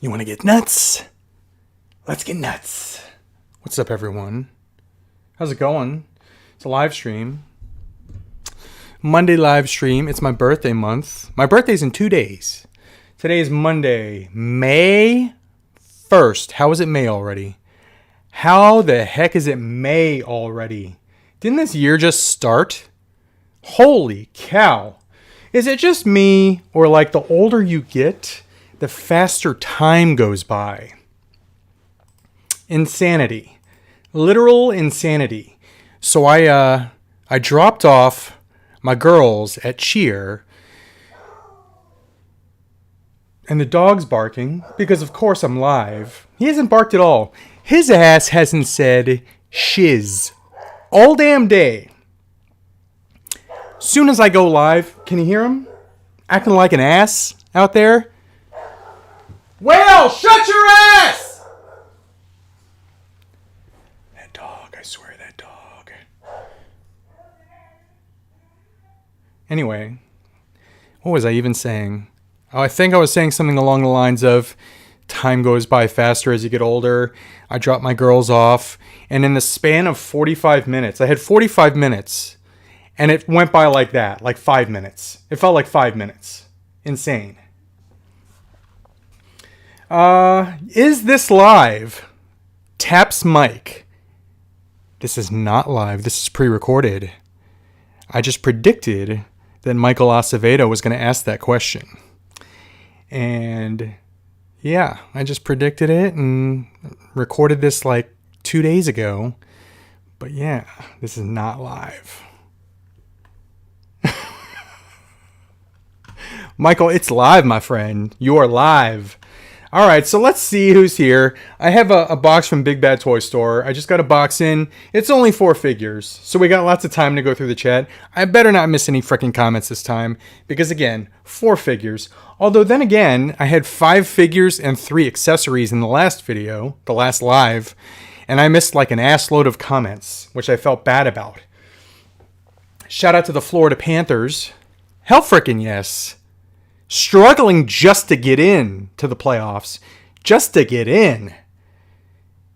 You want to get nuts? Let's get nuts. What's up, everyone? How's it going? It's a live stream. Monday live stream. It's my birthday month. My birthday's in 2 days. Today is Monday, May 1st. How is it May already? How the heck is it May already? Didn't this year just start? Holy cow. Is it just me, or like the older you get, the faster time goes by? Insanity. Literal insanity. So I dropped off my girls at cheer, and the dog's barking because of course I'm live. He hasn't barked at all. His ass hasn't said shiz all damn day. Soon as I go live, can you hear him? Acting like an ass out there. Well, shut your ass! That dog, I swear, that dog. Anyway, what was I even saying? Oh, I think I was saying something along the lines of time goes by faster as you get older. I dropped my girls off, and in the span of 45 minutes, I had 45 minutes, and it went by like that, like 5 minutes. It felt like 5 minutes. Insane. Is this live? Taps mic. This is not live. This is pre-recorded. I just predicted that Michael Acevedo was going to ask that question. And yeah, I just predicted it and recorded this like 2 days ago. But yeah, this is not live. Michael, it's live, my friend. You are live. All right, so let's see who's here. I have a box from Big Bad Toy Store. I just got a box in. It's only 4 figures, so we got lots of time to go through the chat. I better not miss any freaking comments this time, because again, 4 figures. Although then again, I had 5 figures and 3 accessories in the last video, the last live, and I missed like an assload of comments, which I felt bad about. Shout out to the Florida Panthers. Hell frickin' yes. Struggling just to get in to the playoffs, just to get in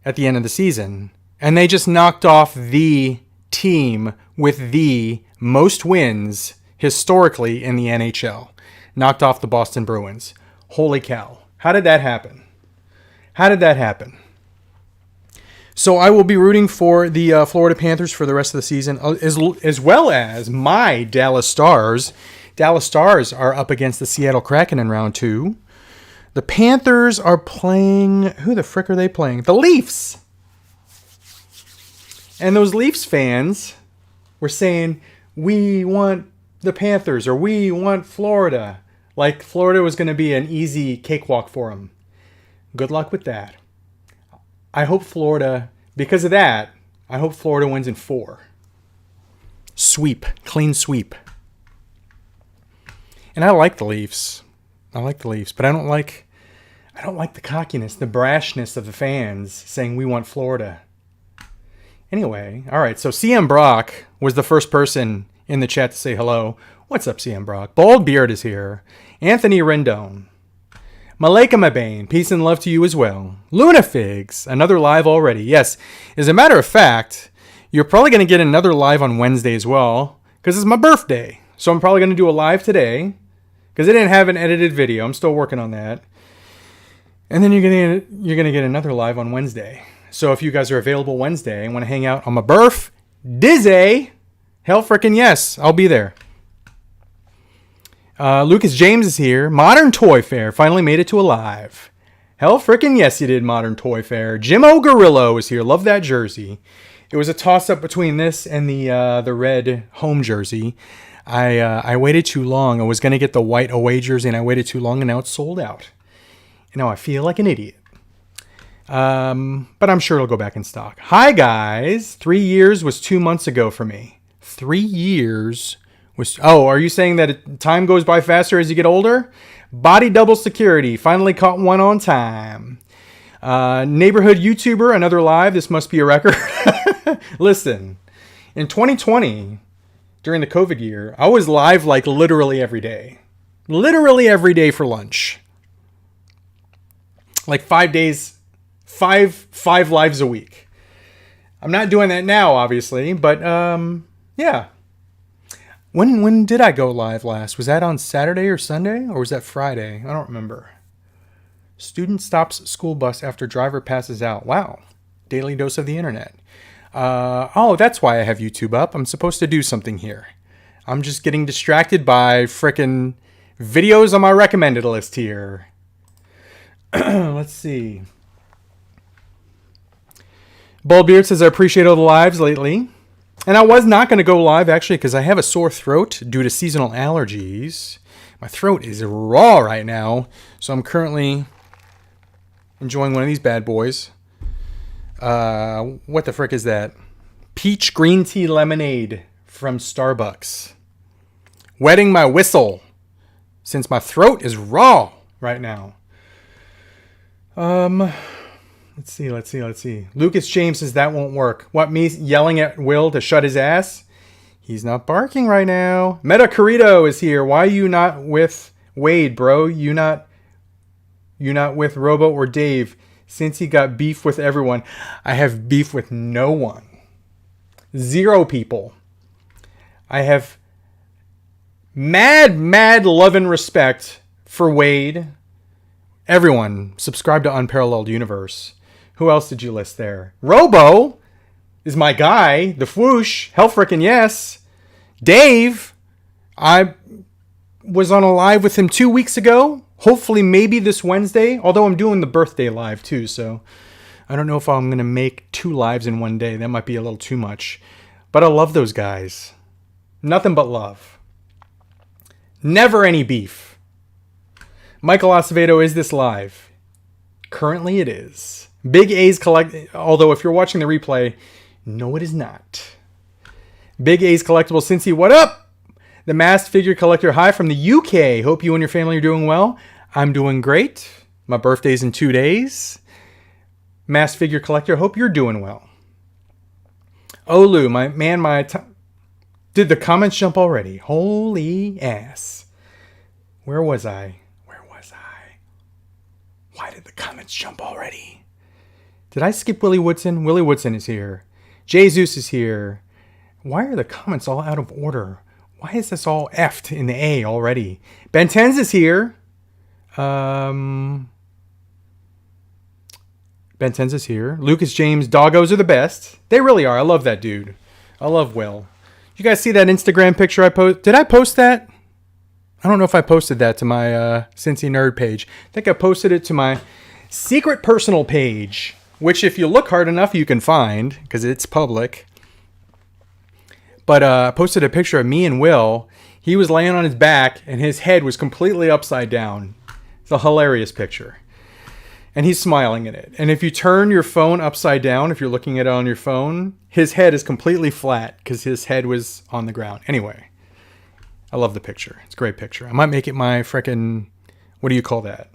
at the end of the season. And they just knocked off the team with the most wins historically in the NHL. Knocked off the Boston Bruins. Holy cow. How did that happen? How did that happen? So I will be rooting for the Florida Panthers for the rest of the season, as well as my Dallas Stars. Dallas Stars are up against the Seattle Kraken in round 2. The Panthers are playing... Who the frick are they playing? The Leafs! And those Leafs fans were saying, we want the Panthers, or we want Florida. Like Florida was going to be an easy cakewalk for them. Good luck with that. I hope Florida... Because of that, I hope Florida wins in 4. Sweep. Clean sweep. And I like the Leafs. I like the Leafs, but I don't like the cockiness, the brashness of the fans saying we want Florida. Anyway, all right, so CM Brock was the first person in the chat to say hello. What's up, CM Brock? Bald Beard is here. Anthony Rendon. Maleka Mabane, peace and love to you as well. Luna Figs, another live already. Yes, as a matter of fact, you're probably going to get another live on Wednesday as well, because it's my birthday. So I'm probably going to do a live today, because I didn't have an edited video. I'm still working on that. And then you're gonna get another live on Wednesday. So if you guys are available Wednesday and want to hang out on my birth, Dizzy, hell frickin' yes, I'll be there. Lucas James is here. Modern Toy Fair finally made it to a live. Hell frickin' yes, you did, Modern Toy Fair. Jim O'Gorillo is here. Love that jersey. It was a toss-up between this and the red home jersey. I waited too long. I was going to get the white away jersey, and I waited too long, and now it's sold out. And now I feel like an idiot. But I'm sure it'll go back in stock. Hi, guys. 3 years was 2 months ago for me. 3 years was... Oh, are you saying that time goes by faster as you get older? Body double security. Finally caught one on time. Neighborhood YouTuber, another live. This must be a record. Listen, in 2020... during the COVID year, I was live like literally every day. Literally every day for lunch. like 5 days, five lives a week. I'm not doing that now, obviously, but yeah. When did I go live last? Was that on Saturday or Sunday, or was that Friday? I don't remember. Student stops school bus after driver passes out. Wow. Daily dose of the internet. Oh, that's why I have YouTube up. I'm supposed to do something here. I'm just getting distracted by frickin' videos on my recommended list here. Let's see. Baldbeard says, I appreciate all the lives lately. And I was not going to go live, actually, because I have a sore throat due to seasonal allergies. My throat is raw right now, so I'm currently enjoying one of these bad boys. What the frick is that? Peach green tea lemonade from Starbucks. Wetting my whistle, since my throat is raw right now. Let's see. Lucas James says that won't work. What, me yelling at Will to shut his ass? He's not barking right now. Meta Corrito is here. Why are you not with Wade, bro? You not with Robo or Dave? Since he got beef with everyone. I have beef with no one. 0 people. I have mad love and respect for Wade. Everyone, subscribe to Unparalleled Universe. Who else did you list there? Robo is my guy. The Fwoosh. Hell frickin' yes. Dave, I was on a live with him 2 weeks ago. Hopefully maybe this Wednesday. Although I'm doing the birthday live too. So I don't know if I'm going to make 2 lives in one day. That might be a little too much. But I love those guys. Nothing but love. Never any beef. Michael Acevedo, is this live? Currently it is. Big A's although if you're watching the replay, no it is not. Big A's Collectible Cincy, what up? The Masked Figure Collector, hi from the UK. Hope you and your family are doing well. I'm doing great. My birthday's in 2 days. Masked Figure Collector, hope you're doing well. Olu, did the comments jump already? Holy ass. Where was I? Why did the comments jump already? Did I skip Willie Woodson? Willie Woodson is here. Jesus is here. Why are the comments all out of order? Why is this all F'd in the A already? Ben Tenz is here. Ben Tenz is here. Lucas James, doggos are the best. They really are. I love that dude. I love Will. You guys see that Instagram picture I posted? Did I post that? I don't know if I posted that to my Cincy Nerd page. I think I posted it to my secret personal page, which if you look hard enough, you can find, because it's public. But I posted a picture of me and Will. He was laying on his back, and his head was completely upside down. It's a hilarious picture. And he's smiling in it. And if you turn your phone upside down, if you're looking at it on your phone, his head is completely flat, because his head was on the ground. Anyway. I love the picture. It's a great picture. I might make it my frickin', what do you call that?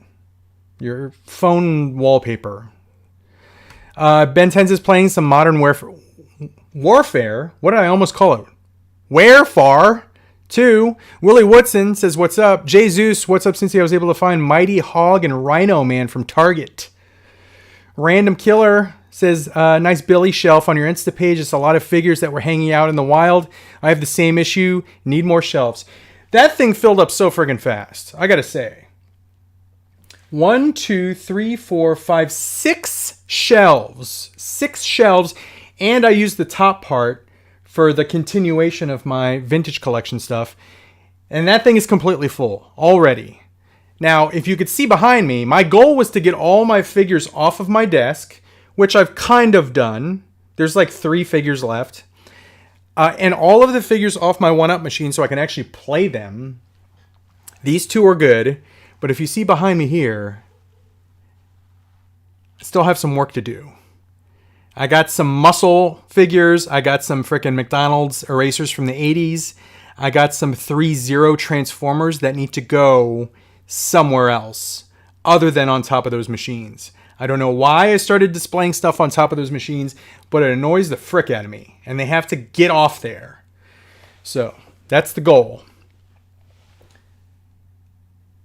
Your phone wallpaper. Ben Tenz is playing some Modern Warfare. What did I almost call it? Warfare 2. Willie Woodson says, what's up? Jay Zeus, what's up since I was able to find Mighty Hog and Rhino Man from Target. Random Killer says, nice Billy shelf on your Insta page. It's a lot of figures that were hanging out in the wild. I have the same issue. Need more shelves. That thing filled up so friggin' fast. I gotta say. 1, 2, 3, 4, 5, 6 shelves. 6 shelves. And I used the top part for the continuation of my vintage collection stuff. And that thing is completely full already. Now, if you could see behind me, my goal was to get all my figures off of my desk, which I've kind of done. There's like 3 figures left. And all of the figures off my 1-Up machine so I can actually play them. These 2 are good. But if you see behind me here, I still have some work to do. I got some muscle figures. I got some frickin' McDonald's erasers from the 80s. I got some 3-0 Transformers that need to go somewhere else other than on top of those machines. I don't know why I started displaying stuff on top of those machines, but it annoys the frick out of me. And they have to get off there. So, that's the goal.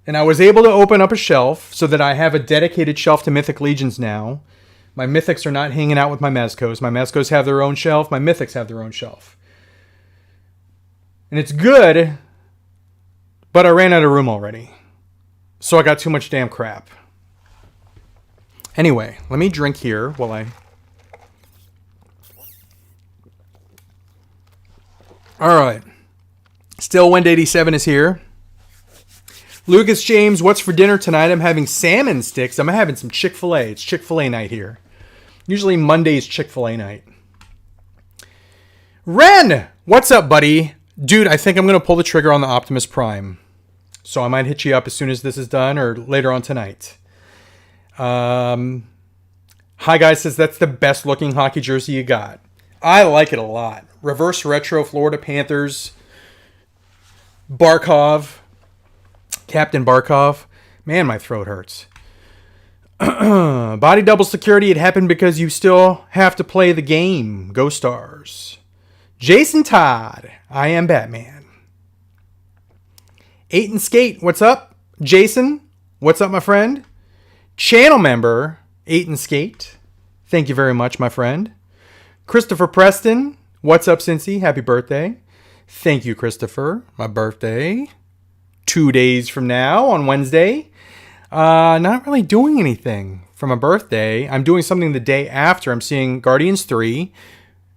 And I was able to open up a shelf so that I have a dedicated shelf to Mythic Legions now. My Mythics are not hanging out with my Mezcos. My Mezcos have their own shelf. My Mythics have their own shelf. And it's good, but I ran out of room already. So I got too much damn crap. Anyway, let me drink here while I... Alright. Still Wendy87 is here. Lucas James, what's for dinner tonight? I'm having salmon sticks. I'm having some Chick-fil-A. It's Chick-fil-A night here. Usually Monday's Chick-fil-A night. Ren! What's up, buddy? Dude, I think I'm going to pull the trigger on the Optimus Prime. So I might hit you up as soon as this is done or later on tonight. Hi Guys says that's the best looking hockey jersey you got. I like it a lot. Reverse retro Florida Panthers. Barkov. Captain Barkov. Man, my throat hurts. Body double security. It happened because you still have to play the game. Go Stars. Jason Todd. I am Batman. 8 and Skate. What's up? Jason. What's up, my friend? Channel member. 8 and Skate. Thank you very much, my friend. Christopher Preston. What's up, Cincy? Happy birthday. Thank you, Christopher. My birthday. 2 days from now on Wednesday. Not really doing anything for my birthday. I'm doing something the day after. I'm seeing Guardians 3.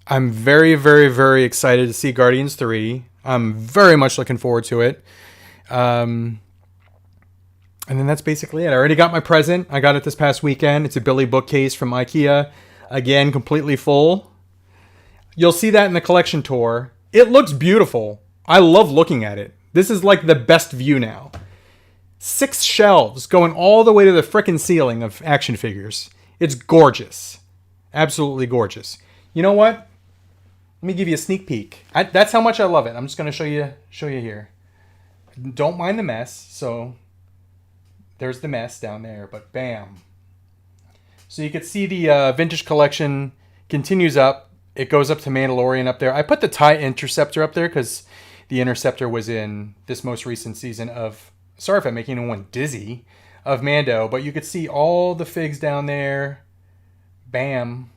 I'm very, very, very excited to see Guardians 3. I'm very much looking forward to it. And then that's basically it. I already got my present. I got it this past weekend. It's a Billy bookcase from IKEA. Again, completely full. You'll see that in the collection tour. It looks beautiful. I love looking at it. This is like the best view now. 6 shelves going all the way to the frickin' ceiling of action figures. It's gorgeous. Absolutely gorgeous. You know what? Let me give you a sneak peek. That's how much I love it. I'm just going to show you here. Don't mind the mess. So there's the mess down there, but bam. So you can see the vintage collection continues up. It goes up to Mandalorian up there. I put the TIE Interceptor up there because the Interceptor was in this most recent season of, sorry if I'm making anyone dizzy, of Mando. But you could see all the figs down there. Bam.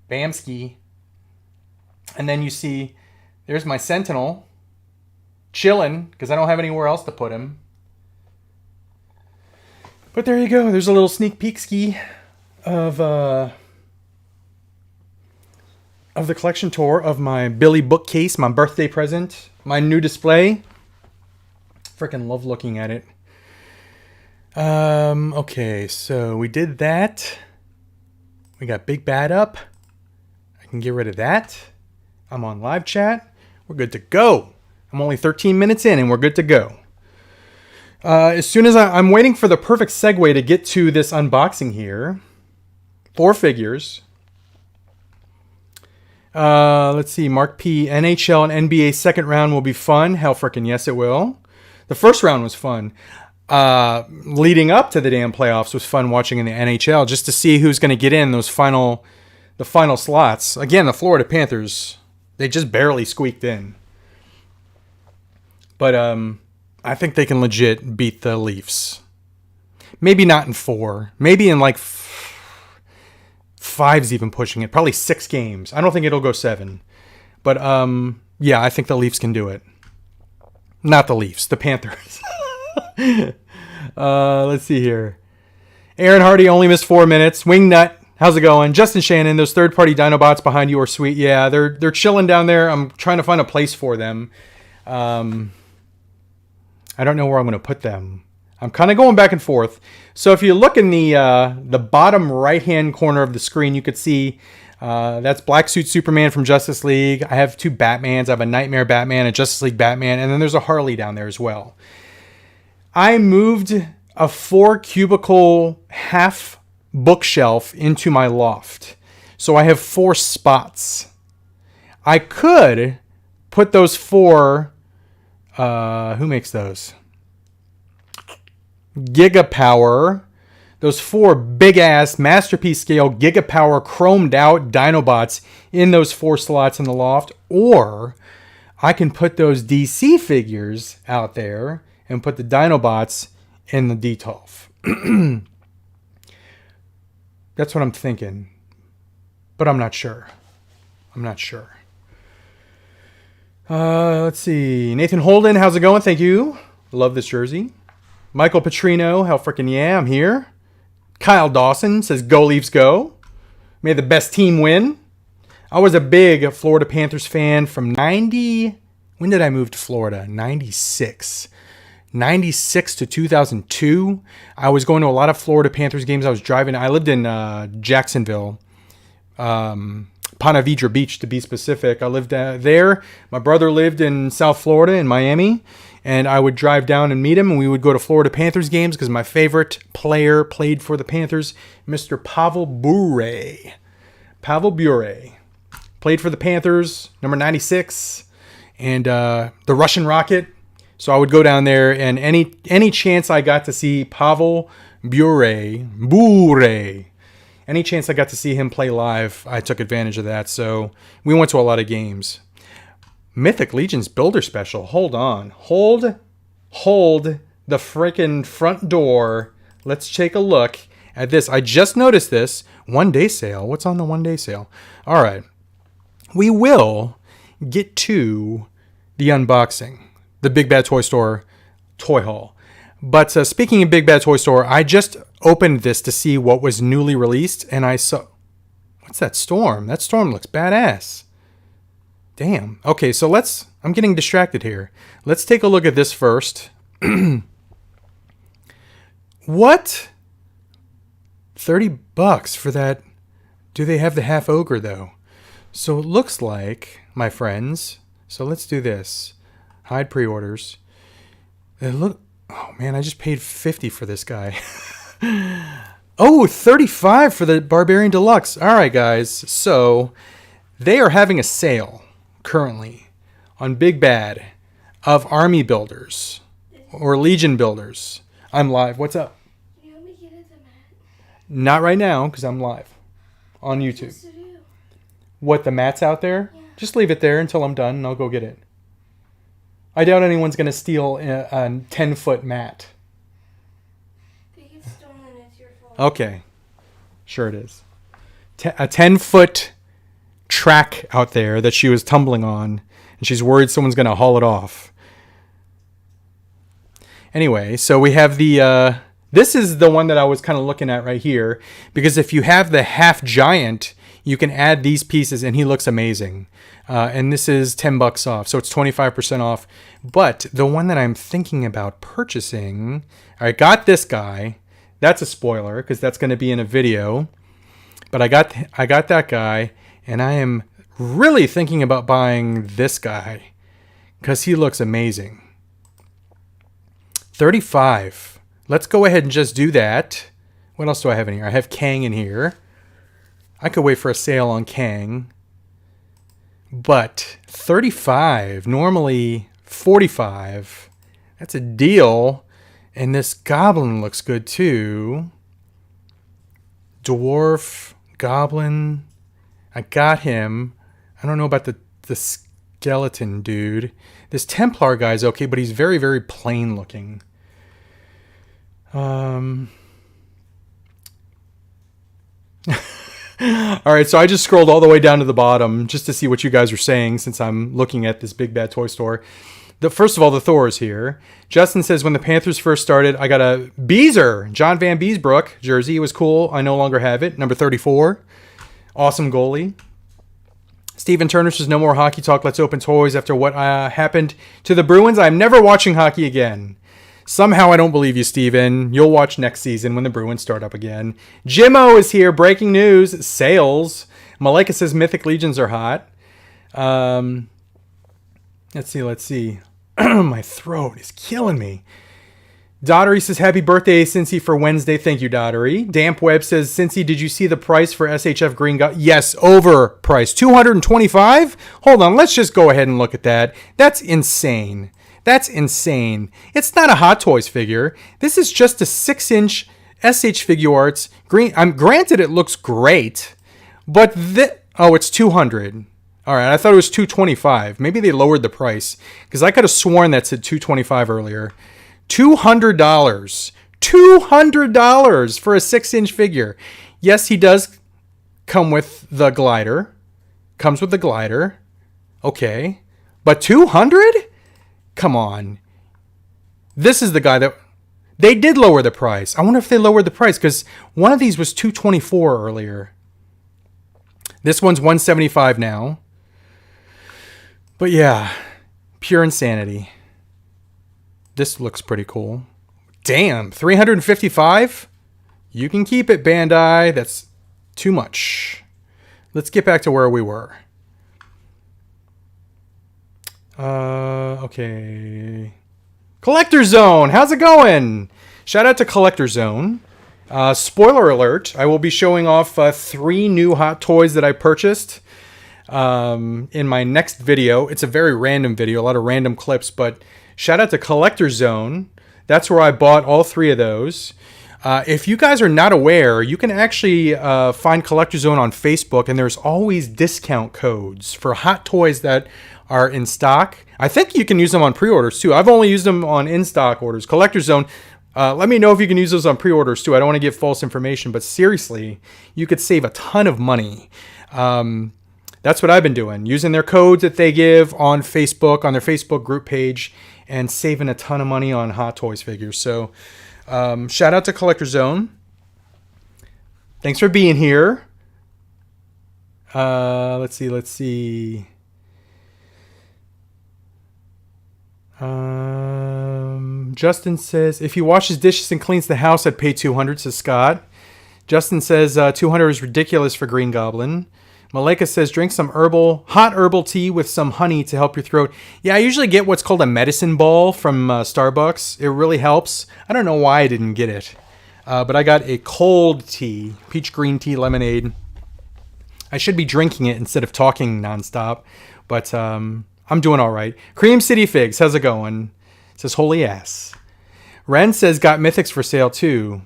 Bamski. And then you see, there's my Sentinel. Chilling, because I don't have anywhere else to put him. But there you go. There's a little sneak peek ski of the collection tour of my Billy bookcase, my birthday present, my new display. Freaking love looking at it. Okay, so we did that. We got Big Bad up. I can get rid of that. I'm on live chat. We're good to go. I'm only 13 minutes in and we're good to go. As soon as I'm waiting for the perfect segue to get to this unboxing here. 4 figures. Let's see. Mark P. NHL and NBA second round will be fun. Hell frickin' yes, it will. The first round was fun. Leading up to the damn playoffs was fun watching in the NHL just to see who's going to get in the final slots. Again, the Florida Panthers, they just barely squeaked in. But I think they can legit beat the Leafs. Maybe not in 4. Maybe in like 5's even pushing it. Probably 6 games. I don't think it'll go 7. But yeah, I think the Leafs can do it. Not the Leafs, the Panthers. Let's see here. Aaron Hardy only missed 4 minutes. Wingnut, how's it going? Justin Shannon, those third-party Dinobots behind you are sweet. Yeah, they're chilling down there. I'm trying to find a place for them. I don't know where I'm going to put them. I'm kind of going back and forth. So if you look in the bottom right-hand corner of the screen, you could see that's Black Suit Superman from Justice League. I have 2 Batmans. I have a Nightmare Batman, a Justice League Batman, and then there's a Harley down there as well. I moved a 4 cubicle half bookshelf into my loft. So I have 4 spots. I could put those 4... who makes those? Gigapower. Those 4 big-ass masterpiece scale Gigapower chromed out Dinobots in those 4 slots in the loft. Or I can put those DC figures out there and put the Dinobots in the Detolf. That's what I'm thinking. But I'm not sure. Let's see. Nathan Holden, how's it going? Thank you. Love this jersey. Michael Petrino, hell freaking yeah, I'm here. Kyle Dawson says, go Leafs go. May the best team win. I was a big Florida Panthers fan from 90. When did I move to Florida? 96. 96 to 2002. I was going to a lot of Florida Panthers games. I was driving. I lived in Jacksonville, Ponte Vedra Beach to be specific. I lived there. My brother lived in South Florida in Miami, and I would drive down and meet him, and we would go to Florida Panthers games because my favorite player played for the Panthers, Mr. Pavel Bure. Pavel Bure played for the Panthers, number 96, and the Russian Rocket. So I would go down there, and any chance I got to see Pavel Bure, any chance I got to see him play live, I took advantage of that. So we went to a lot of games. Mythic Legion's Builder Special. Hold on. Hold the freaking front door. Let's take a look at this. I just noticed this. 1 day sale. What's on the 1 day sale? All right. We will get to the unboxing. The Big Bad Toy Store toy haul. But speaking of Big Bad Toy Store, I just opened this to see what was newly released, and I saw... What's that storm? That storm looks badass. Damn. Okay, so I'm getting distracted here. Let's take a look at this first. What? $30 for that. Do they have the half ogre, though? So it looks like, my friends... So let's do this. Hide pre-orders. Oh man, I just paid $50 for this guy. Oh, $35 for the Barbarian Deluxe. All right, guys. So they are having a sale currently on Big Bad of Army Builders or Legion Builders. I'm live. What's up? Can you help me get it the mat? Not right now because I'm live on YouTube. What, the mat's out there? Yeah. Just leave it there until I'm done and I'll go get it. I doubt anyone's going to steal a 10-foot mat. If it gets stolen, it's your fault. Okay. Sure it is. A 10-foot track out there that she was tumbling on, and she's worried someone's going to haul it off. Anyway, so we have the... this is the one that I was kind of looking at right here, because if you have the half giant, you can add these pieces, and he looks amazing. And this is $10 off, so it's 25% off. But the one that I'm thinking about purchasing, I got this guy. That's a spoiler because that's going to be in a video. But I got that guy, and I am really thinking about buying this guy because he looks amazing. $35. Let's go ahead and just do that. What else do I have in here? I have Kang in here. I could wait for a sale on Kang. But $35, normally $45. That's a deal. And this goblin looks good too. Dwarf, goblin. I got him. I don't know about the skeleton dude. This Templar guy's okay, but he's very, very plain looking. All right, so I just scrolled all the way down to the bottom just to see what you guys are saying since I'm looking at this Big Bad Toy Store. First of all, the Thor is here. Justin says, when the Panthers first started, I got a Beezer, John Van Beesbrook jersey. It was cool. I no longer have it. Number 34. Awesome goalie. Stephen Turner says, no more hockey talk. Let's open toys after what happened to the Bruins. I'm never watching hockey again. Somehow I don't believe you, Steven. You'll watch next season when the Bruins start up again. Jimmo is here. Breaking news. Sales. Malika says Mythic Legions are hot. Let's see. My throat is killing me. Dottery says, happy birthday, Cincy, for Wednesday. Thank you, Dottery. Damp Web says, Cincy, did you see the price for SHF Green Goblin? Yes, overpriced. $225? Hold on, let's just go ahead and look at that. That's insane. That's insane. It's not a Hot Toys figure. This is just a 6-inch SH Figuarts green. Granted, it looks great, but it's $200. All right, I thought it was $225. Maybe they lowered the price because I could have sworn that said $225 earlier. $200. $200 for a 6-inch figure. Yes, he does come with the glider. Comes with the glider. Okay. But 200? Come on. This is the guy that... They did lower the price. I wonder if they lowered the price, because one of these was $224 earlier. This one's $175 now. But yeah, pure insanity. This looks pretty cool. Damn, $355? You can keep it, Bandai. That's too much. Let's get back to where we were. Okay. Collector Zone, how's it going? Shout out to Collector Zone. Spoiler alert, I will be showing off 3 new Hot Toys that I purchased in my next video. It's a very random video, a lot of random clips, but shout out to Collector Zone. That's where I bought all 3 of those. If you guys are not aware, you can actually find Collector Zone on Facebook, and there's always discount codes for Hot Toys that are in stock. I think you can use them on pre-orders too. I've only used them on in-stock orders. Collector Zone, let me know if you can use those on pre-orders too. I don't want to give false information, but seriously, you could save a ton of money. That's what I've been doing, using their codes that they give on Facebook, on their Facebook group page, and saving a ton of money on Hot Toys figures. So shout out to Collector Zone. Thanks for being here. Let's see. Justin says, if he washes dishes and cleans the house, I'd pay $200, says Scott. Justin says, $200 is ridiculous for Green Goblin. Maleka says, drink some hot herbal tea with some honey to help your throat. Yeah, I usually get what's called a medicine ball from Starbucks. It really helps. I don't know why I didn't get it. But I got a cold tea, peach green tea lemonade. I should be drinking it instead of talking nonstop. But I'm doing all right. Cream City Figs, how's it going? It says, holy ass. Ren says, got Mythics for sale too.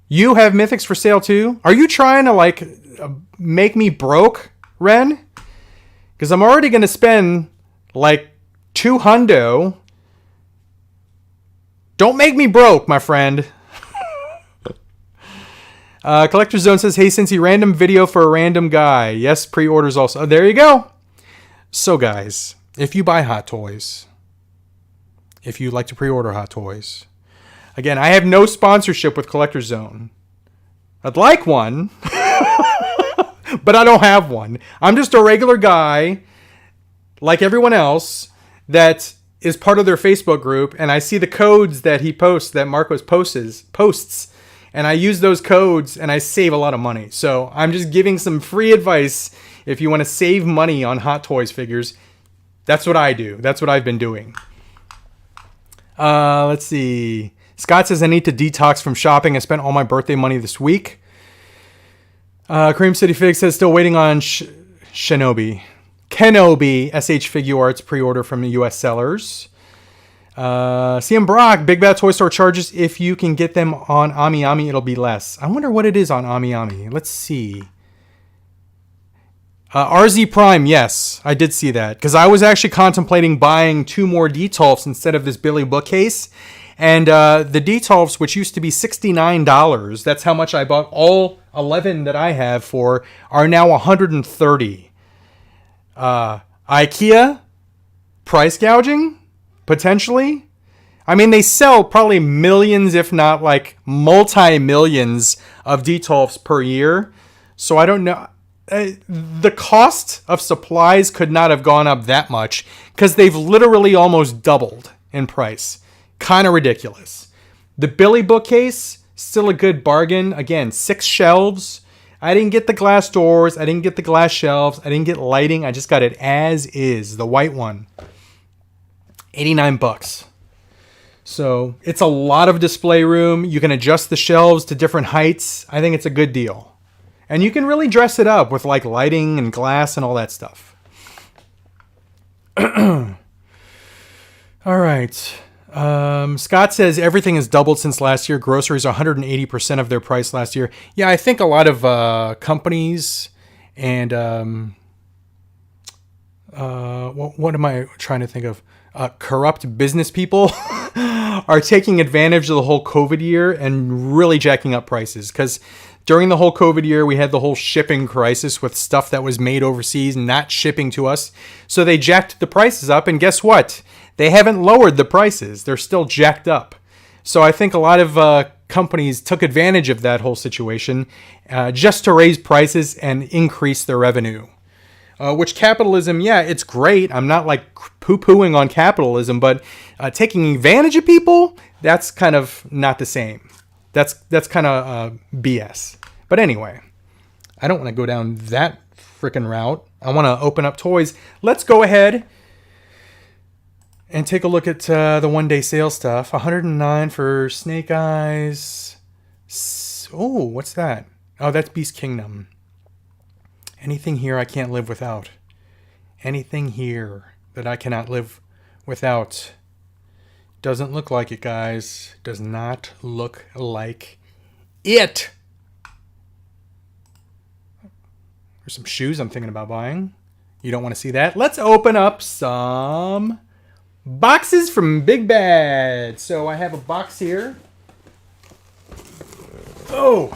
You have Mythics for sale too? Are you trying to make me broke, Ren? Because I'm already going to spend $200. Don't make me broke, my friend. Collector Zone says, hey, Cincy, random video for a random guy. Yes, pre-orders also. Oh, there you go. So, guys, if you buy Hot Toys, if you like to pre-order Hot Toys, again, I have no sponsorship with Collector Zone. I'd like one, but I don't have one. I'm just a regular guy, like everyone else, that is part of their Facebook group, and I see the codes that he posts, that Marcos posts, and I use those codes, and I save a lot of money. So I'm just giving some free advice. If you want to save money on Hot Toys figures, that's what I do. That's what I've been doing. Let's see. Scott says, I need to detox from shopping. I spent all my birthday money this week. Cream City Fig says, still waiting on Kenobi SH Figure Arts pre-order from the U.S. sellers. CM Brock, Big Bad Toy Store charges if you can get them on Ami Ami, it'll be less. I wonder what it is on Ami Ami. Let's see. RZ Prime, yes, I did see that. Because I was actually contemplating buying 2 more Detolfs instead of this Billy bookcase. And the Detolfs, which used to be $69, that's how much I bought all 11 that I have for, are now $130. IKEA, price gouging, potentially. I mean, they sell probably millions, if not multi-millions of Detolfs per year. So I don't know. The cost of supplies could not have gone up that much because they've literally almost doubled in price. Kind of ridiculous. The Billy bookcase, still a good bargain. Again, 6 shelves. I didn't get the glass doors. I didn't get the glass shelves. I didn't get lighting. I just got it as is, the white one. $89. So it's a lot of display room. You can adjust the shelves to different heights. I think it's a good deal. And you can really dress it up with lighting and glass and all that stuff. All right. Scott says everything has doubled since last year. Groceries are 180% of their price last year. Yeah, I think a lot of companies and what am I trying to think of? Corrupt business people are taking advantage of the whole COVID year and really jacking up prices. Because during the whole COVID year, we had the whole shipping crisis with stuff that was made overseas not shipping to us. So they jacked the prices up. And guess what? They haven't lowered the prices. They're still jacked up. So I think a lot of companies took advantage of that whole situation just to raise prices and increase their revenue. Which capitalism, yeah, it's great. I'm not like poo-pooing on capitalism, but taking advantage of people, that's kind of not the same. That's kind of BS. But anyway, I don't want to go down that freaking route. I want to open up toys. Let's go ahead and take a look at the one-day sale stuff. 109 for Snake Eyes. Oh, what's that? Oh, that's Beast Kingdom. Anything here I can't live without. Anything here that I cannot live without. Doesn't look like it, guys. Does not look like it. There's some shoes I'm thinking about buying. You don't want to see that? Let's open up some boxes from Big Bad. So I have a box here. Oh,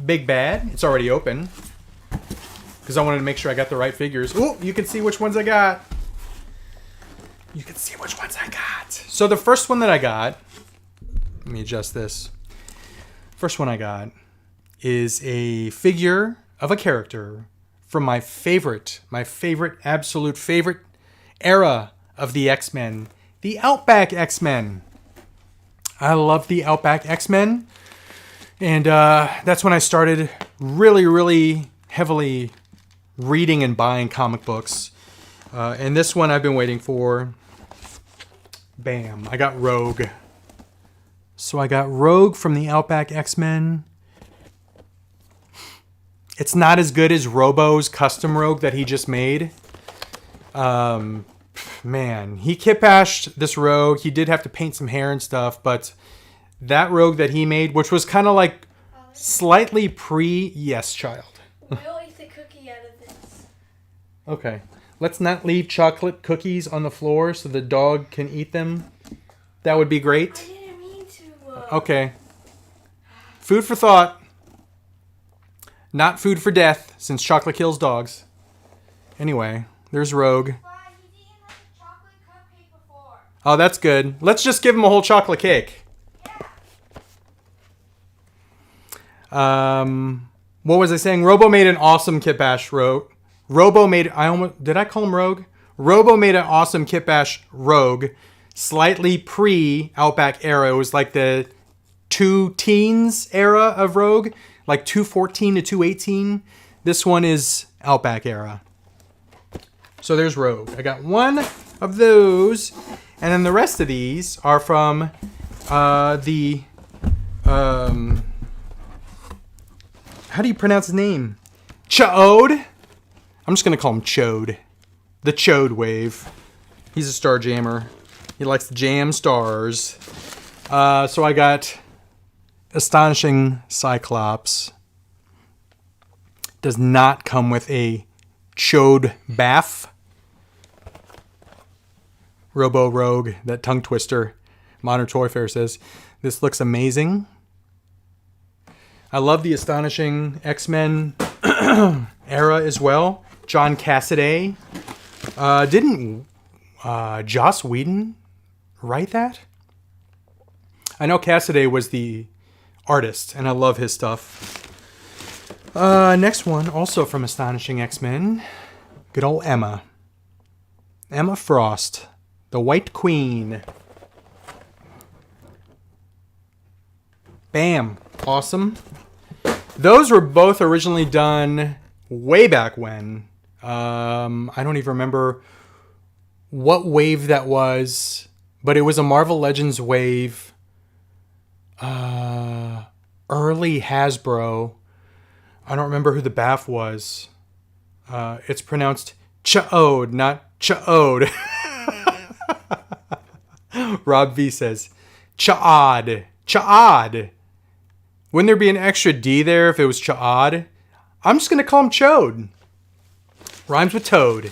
Big Bad. It's already open. Because I wanted to make sure I got the right figures. Oh, you can see which ones I got. You can see which ones I got. So the first one that I got, let me adjust this. First one I got is a figure of a character from my absolute favorite era of the X-Men. The Outback X-Men. I love the Outback X-Men. And that's when I started really heavily reading and buying comic books. And this one I've been waiting for. Bam. I got Rogue. So I got Rogue from the Outback X-Men. It's not as good as Robo's custom Rogue that he just made. Man, he kit-bashed this Rogue. He did have to paint some hair and stuff, but that Rogue that he made, which was kind of like slightly Yes, child. We'll eat the cookie out of this. Okay. Let's not leave chocolate cookies on the floor so the dog can eat them. That would be great. I didn't mean to. Okay. Food for thought. Not food for death, since chocolate kills dogs. Anyway, there's Rogue. He's eaten like a chocolate cupcake before. Oh, that's good. Let's just give him a whole chocolate cake. Yeah. What was I saying? Robo made an awesome kit bash Rogue. Did I call him Rogue? Robo made an awesome kit bash Rogue. Slightly pre-Outback era. It was like the 2 teens era of Rogue. Like 214 to 218. This one is Outback era. So there's Rogue. I got one of those. And then the rest of these are from how do you pronounce his name? Chode. I'm just going to call him Chode. The Chode Wave. He's a star jammer. He likes to jam stars. So I got Astonishing Cyclops. Does not come with a Chode bath. Robo Rogue, that tongue twister. Modern Toy Fair says, this looks amazing. I love the Astonishing X-Men era as well. John Cassaday. Didn't Joss Whedon write that? I know Cassaday was the artist, and I love his stuff. Next one, also from Astonishing X-Men. Good old Emma. Emma Frost. The White Queen. Bam. Awesome. Those were both originally done way back when. I don't even remember what wave that was, but it was a Marvel Legends wave. Early Hasbro. I don't remember who the BAF was. It's pronounced Cha'od, not Cha'od. Rob V says, Cha'od. Cha'od. Wouldn't there be an extra D there if it was Cha'od? I'm just going to call him Chode. Rhymes with Toad.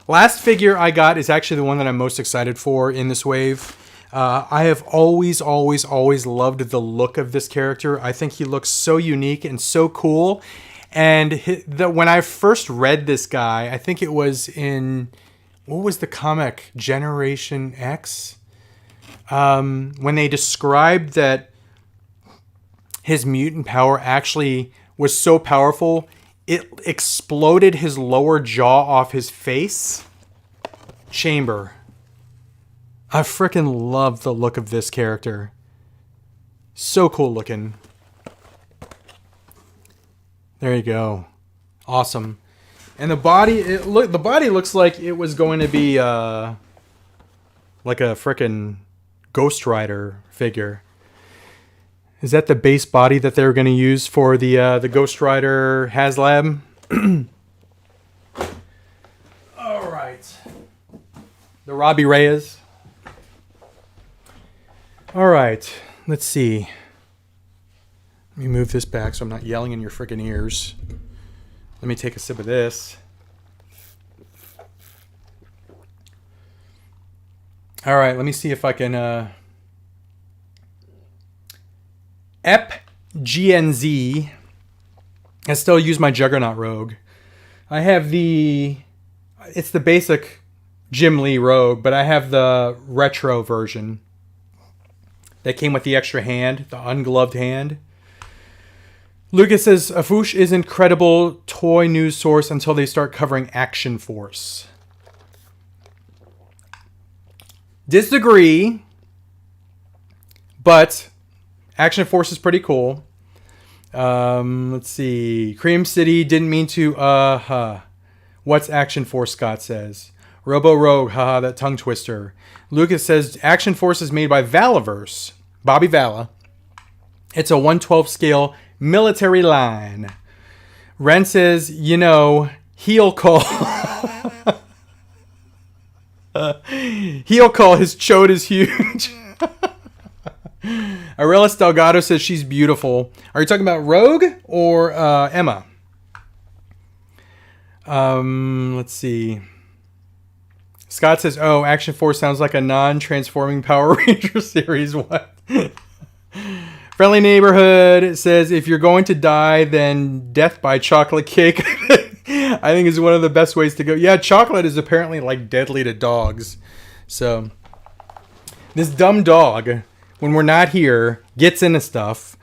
Last figure I got is actually the one that I'm most excited for in this wave. I have always loved the look of this character. I think he looks so unique and so cool. And when I first read this guy, I think it was in, what was the comic? Generation X? When they described that his mutant power actually was so powerful, it exploded his lower jaw off his face. Chamber. I freaking love the look of this character. So cool looking. There you go. Awesome. And the body, the body looks like it was going to be like a freaking Ghost Rider figure. Is that the base body that they were going to use for the Ghost Rider HasLab? All right. The Robbie Reyes. All right. Let's see. Let me move this back so I'm not yelling in your freaking ears. Let me take a sip of this. All right. Let me see if I can... EpGNZ. I still use my Juggernaut Rogue. I have it's the basic Jim Lee Rogue, but I have the retro version that came with the extra hand, the ungloved hand. Lucas says, Afoosh is incredible toy news source until they start covering Action Force. Disagree, but Action Force is pretty cool. Let's see. Cream City didn't mean to, What's Action Force, Scott says. Robo Rogue, haha, that tongue twister. Lucas says, Action Force is made by Valaverse. Bobby Vala. It's a 1/12 scale military line. Ren says, he'll call... he'll call his chode is huge. Aurelis Delgado says she's beautiful. Are you talking about Rogue or Emma? Let's see. Scott says, oh, Action Force sounds like a non-transforming Power Ranger series. What? Friendly Neighborhood says, if you're going to die, then death by chocolate cake. I think is one of the best ways to go. Yeah, chocolate is apparently like deadly to dogs. So this dumb dog, when we're not here, gets into stuff.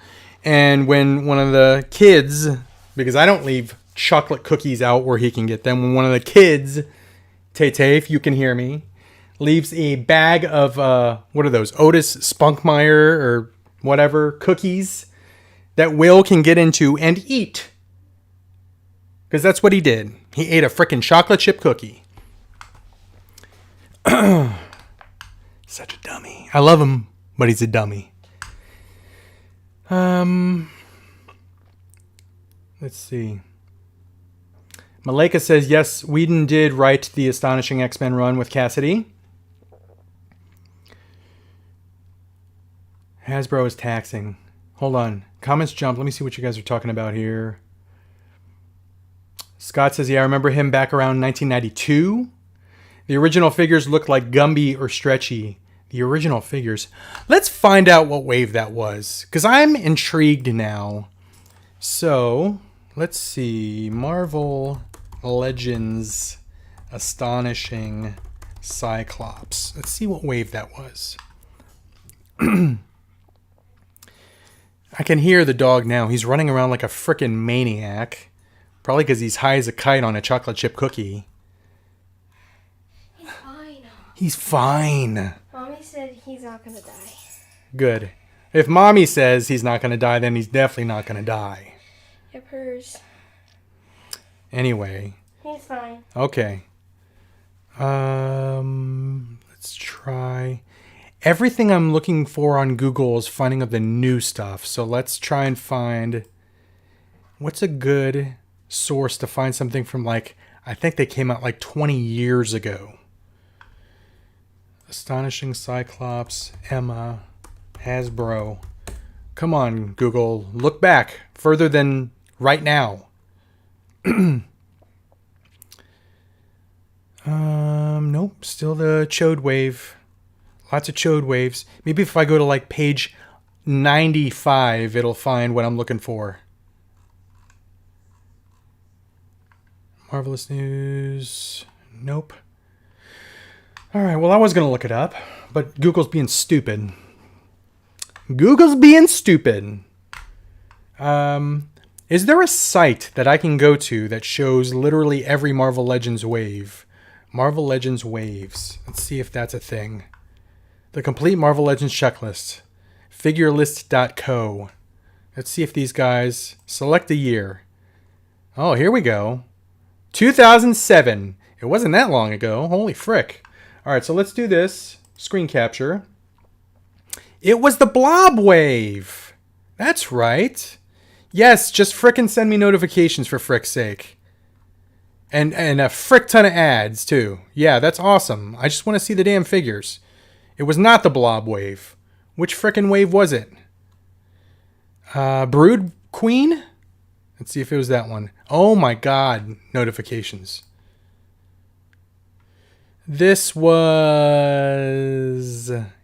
And when one of the kids, because I don't leave chocolate cookies out where he can get them, when one of the kids, Tay-Tay, if you can hear me, leaves a bag of, what are those, Otis Spunkmeyer or whatever, cookies that Will can get into and eat. Because that's what he did. He ate a frickin' chocolate chip cookie. Such a dummy. I love him, but he's a dummy. Let's see. Maleka says, yes, Whedon did write the Astonishing X-Men run with Cassidy. Hasbro is taxing. Hold on. Comments jump. Let me see what you guys are talking about here. Scott says, yeah, I remember him back around 1992. The original figures looked like Gumby or Stretchy. The original figures. Let's find out what wave that was, because I'm intrigued now. So, let's see. Marvel Legends Astonishing Cyclops. Let's see what wave that was. I can hear the dog now. He's running around like a frickin' maniac. Probably because he's high as a kite on a chocolate chip cookie. He's fine. He's fine. Mommy said he's not going to die. Good. If Mommy says he's not going to die, then he's definitely not going to die. It purrs. Anyway. He's fine. Okay. Let's try. Everything I'm looking for on Google is finding of the new stuff. So let's try and find what's a good source to find something from, like, I think they came out like 20 years ago. Astonishing Cyclops, Emma, Hasbro. Come on, Google. Look back further than right now. Nope. Still the chode wave. Lots of chode waves. Maybe if I go to like page 95, it'll find what I'm looking for. Marvelous News. Nope. All right, well, I was going to look it up, but Google's being stupid. Google's being stupid. Is there a site that I can go to that shows literally every Marvel Legends wave? Marvel Legends waves. Let's see if that's a thing. The complete Marvel Legends checklist. Figurelist.co. Let's see if these guys select a year. Oh, here we go. 2007. It wasn't that long ago. Holy frick. All right, so let's do this. Screen capture. It was the blob wave. That's right. Yes, just frickin' send me notifications for frick's sake. And a frick ton of ads, too. Yeah, that's awesome. I just want to see the damn figures. It was not the blob wave. Which frickin' wave was it? Brood Queen? Let's see if it was that one. Oh my god, notifications. This was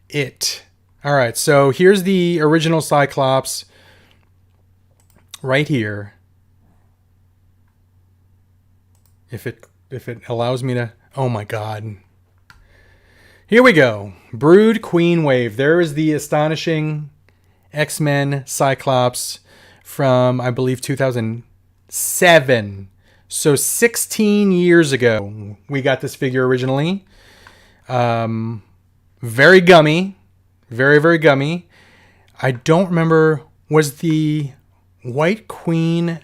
it. Alright, so here's the original Cyclops. Right here. If it allows me to... Oh my god. Here we go. Brood Queen Wave. There is the astonishing X-Men Cyclops from, I believe, 2007. So 16 years ago, we got this figure originally. Very gummy. Very, very gummy. I don't remember, was the White Queen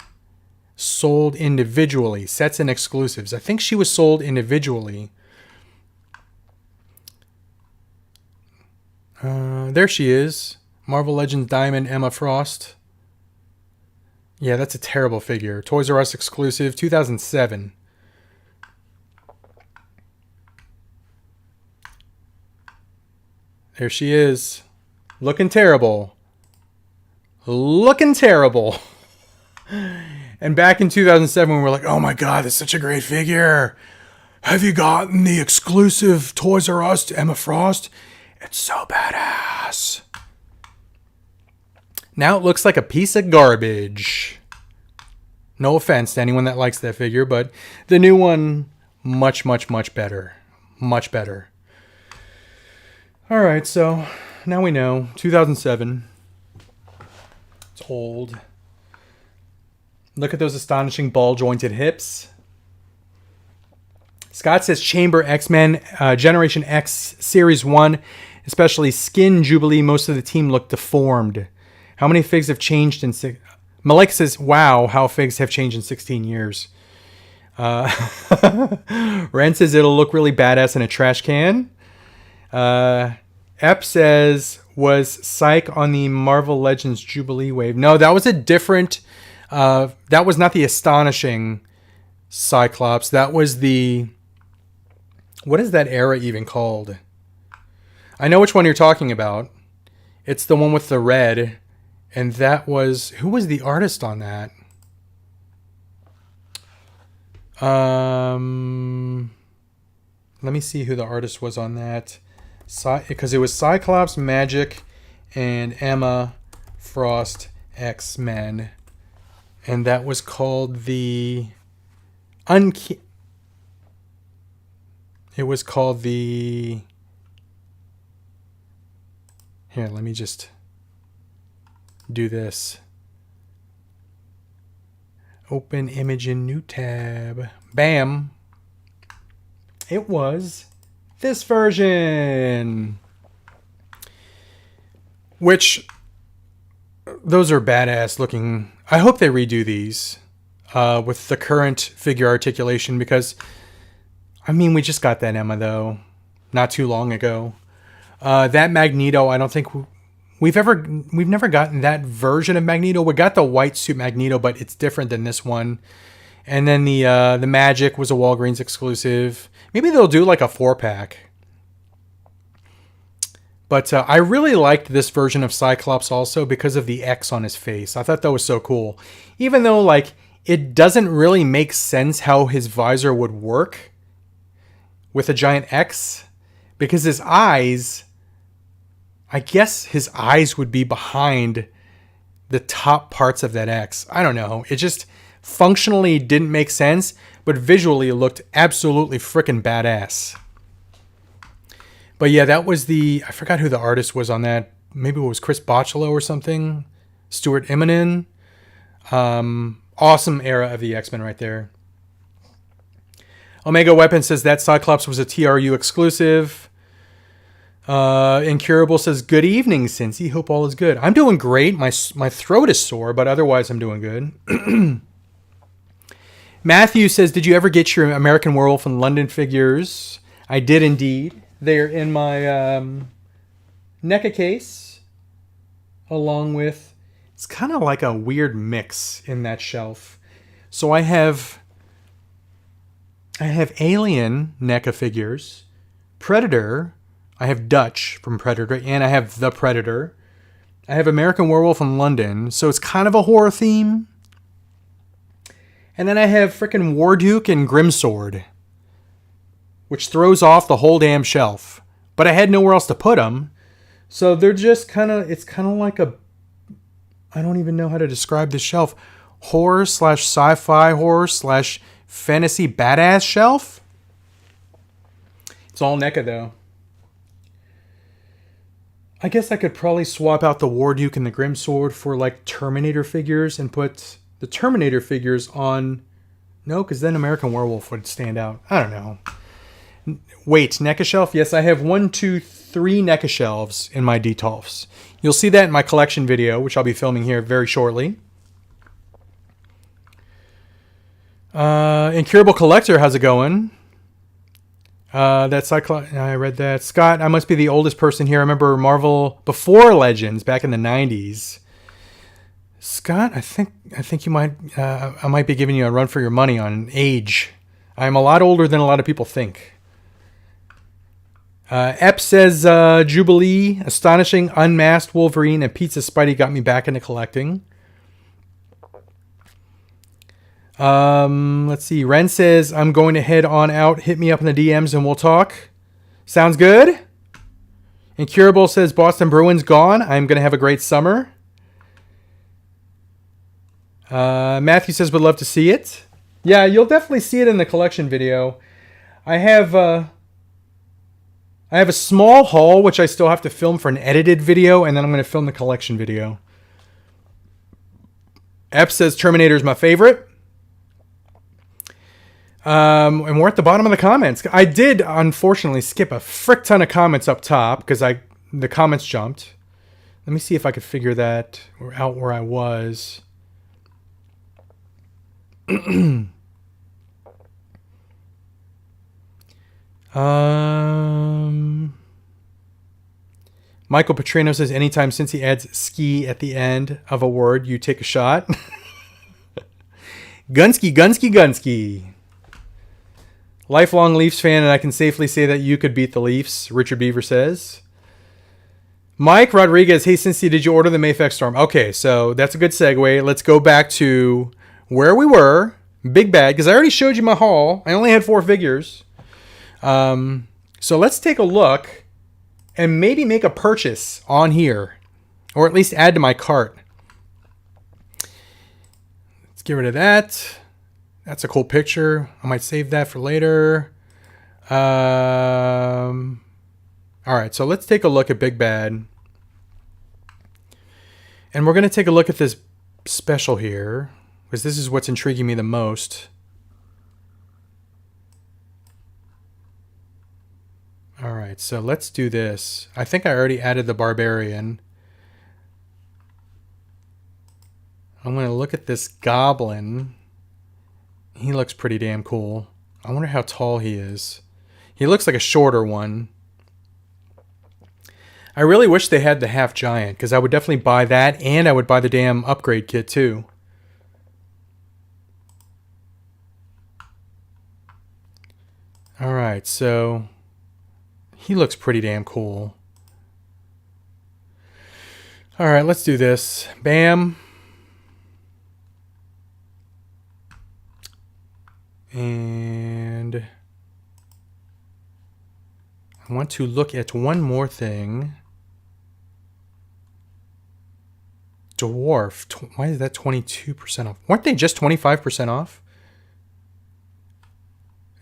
sold individually? Sets and exclusives. I think she was sold individually. There she is. Marvel Legends Diamond Emma Frost. Yeah, that's a terrible figure. Toys R Us exclusive, 2007. There she is. Looking terrible. Looking terrible. And back in 2007, we were like, oh my god, that's such a great figure. Have you gotten the exclusive Toys R Us to Emma Frost? It's so badass. Now it looks like a piece of garbage. No offense to anyone that likes that figure, but the new one, much, much, much better. Much better. Alright, so now we know. 2007. It's old. Look at those astonishing ball-jointed hips. Scott says Chamber X-Men, Generation X, Series 1, especially Skin Jubilee, most of the team look deformed. How many figs have changed in... Malik says, wow, how figs have changed in 16 years. Ren says it'll look really badass in a trash can. Ep says, was Psych on the Marvel Legends Jubilee wave? No, that was a different... that was not the astonishing Cyclops. That was the... What is that era even called? I know which one you're talking about. It's the one with the red. And that was... Who was the artist on that? Let me see who the artist was on that. Because it was Cyclops, Magic, and Emma Frost X-Men. And that was called the... It was called the... Here, let me just do this. Open image in new tab. Bam. It was this version. Which, those are badass looking. I hope they redo these with the current figure articulation because, I mean, we just got that Emma though, not too long ago. That Magneto, I don't think we've never gotten that version of Magneto. We got the white suit Magneto, but it's different than this one. And then the Magic was a Walgreens exclusive. Maybe they'll do like a 4-pack. But I really liked this version of Cyclops also because of the X on his face. I thought that was so cool. Even though like it doesn't really make sense how his visor would work with a giant X, because his eyes I guess his eyes would be behind the top parts of that X. I don't know. It just functionally didn't make sense, but visually it looked absolutely freaking badass. But yeah, that was I forgot who the artist was on that. Maybe it was Chris Bocciolo or something. Stuart Immonen. Awesome era of the X-Men right there. Omega Weapon says that Cyclops was a TRU exclusive. Incurable says, good evening, Cincy. Hope all is good. I'm doing great. My throat is sore, but otherwise I'm doing good. Matthew says, did you ever get your American Werewolf in London figures? I did indeed. They're in my NECA case, along with, it's kind of like a weird mix in that shelf. So I have Alien NECA figures, Predator, I have Dutch from Predator, and I have The Predator. I have American Werewolf in London, so it's kind of a horror theme. And then I have frickin' Warduke and Grimsword, which throws off the whole damn shelf. But I had nowhere else to put them, so they're just kind of, it's kind of like a, I don't even know how to describe this shelf. Horror / sci-fi horror / fantasy badass shelf. It's all NECA though. I guess I could probably swap out the Warduke and the Grimsword for like Terminator figures and put the Terminator figures on. No, because then American Werewolf would stand out. I don't know. Wait, NECA shelf? Yes, I have 1, 2, 3 NECA shelves in my Detolfs. You'll see that in my collection video, which I'll be filming here very shortly. Incurable Collector, how's it going? That Cyclops, I read that. Scott, I must be the oldest person here. I remember Marvel before Legends back in the 90s. Scott, I think you might, I might be giving you a run for your money on age. I'm a lot older than a lot of people think. Ep says, Jubilee, Astonishing, Unmasked Wolverine, and Pizza Spidey got me back into collecting. Let's see. Ren says, I'm going to head on out. Hit me up in the DMs and we'll talk. Sounds good. Incurable says, Boston Bruins gone. I'm going to have a great summer. Matthew says, would love to see it. Yeah, you'll definitely see it in the collection video. I have a small haul, which I still have to film for an edited video, and then I'm going to film the collection video. Ep says, Terminator is my favorite. And we're at the bottom of the comments. I did, unfortunately, skip a frick ton of comments up top because the comments jumped. Let me see if I could figure that out where I was. Michael Petrino says, anytime since he adds ski at the end of a word, you take a shot. Gunsky, Gunsky, Gunsky. Lifelong Leafs fan, and I can safely say that you could beat the Leafs, Richard Beaver says. Mike Rodriguez, hey, Cincy, did you order the Mayfex Storm? Okay, so that's a good segue. Let's go back to where we were. Big Bad, because I already showed you my haul. I only had 4 figures. So let's take a look and maybe make a purchase on here, or at least add to my cart. Let's get rid of that. That's a cool picture. I might save that for later. All right, so let's take a look at Big Bad. And we're going to take a look at this special here, because this is what's intriguing me the most. All right, so let's do this. I think I already added the Barbarian. I'm going to look at this Goblin. He looks pretty damn cool. I wonder how tall he is. He looks like a shorter one. I really wish they had the half giant, because I would definitely buy that, and I would buy the damn upgrade kit too. Alright, so he looks pretty damn cool. Alright, let's do this. Bam. And I want to look at one more thing. Dwarf. Why is that 22% off? Weren't they just 25% off?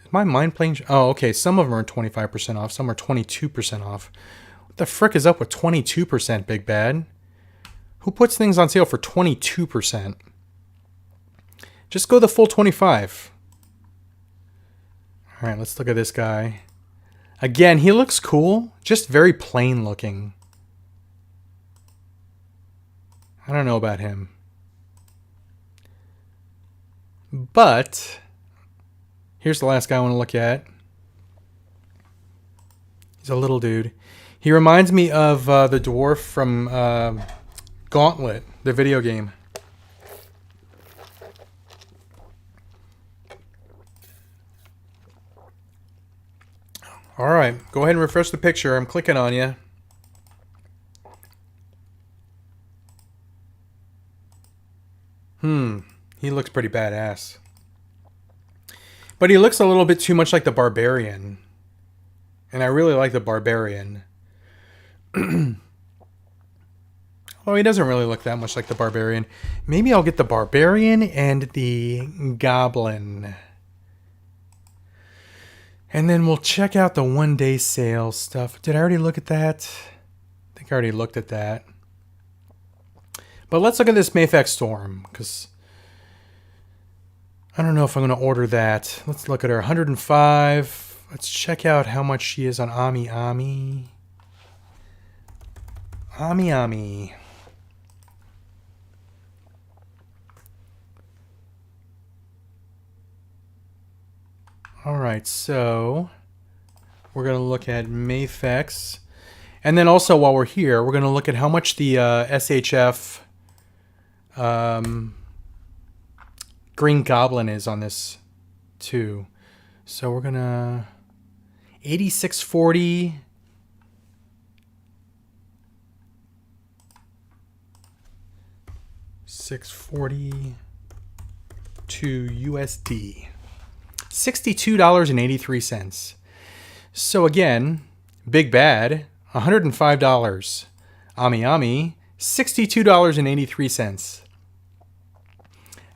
Is my mind playing? Oh, okay. Some of them are 25% off. Some are 22% off. What the frick is up with 22%, Big Bad? Who puts things on sale for 22%? Just go the full 25. All right, let's look at this guy. Again, he looks cool, just very plain looking. I don't know about him. But here's the last guy I want to look at. He's a little dude. He reminds me of the dwarf from Gauntlet, the video game. All right, go ahead and refresh the picture. I'm clicking on you. He looks pretty badass. But he looks a little bit too much like the Barbarian. And I really like the Barbarian. Oh, he doesn't really look that much like the Barbarian. Maybe I'll get the Barbarian and the Goblin. And then we'll check out the one-day sale stuff. Did I already look at that? I think I already looked at that. But let's look at this Mayfax Storm, because I don't know if I'm going to order that. Let's look at her. 105. Let's check out how much she is on Ami Ami. Ami Ami. All right, so we're going to look at Mayfax. And then also while we're here, we're going to look at how much the SHF Green Goblin is on this too. So we're going to 86.40. $642 USD. $62.83. So again, Big Bad, $105. Ami Ami, $62.83.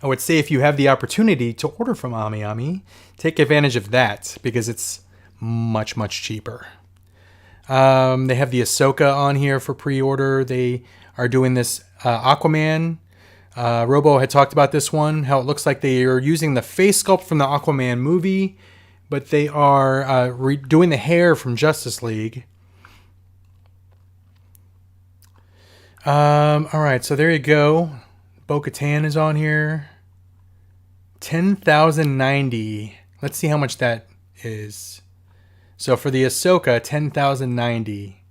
I would say if you have the opportunity to order from Ami Ami, take advantage of that because it's much, much cheaper. They have the Ahsoka on here for pre-order. They are doing this Aquaman. Robo had talked about this one, how it looks like they are using the face sculpt from the Aquaman movie, but they are doing the hair from Justice League. All right, so there you go. Bo-Katan is on here. 10,090. Let's see how much that is. So for the Ahsoka, 10,090.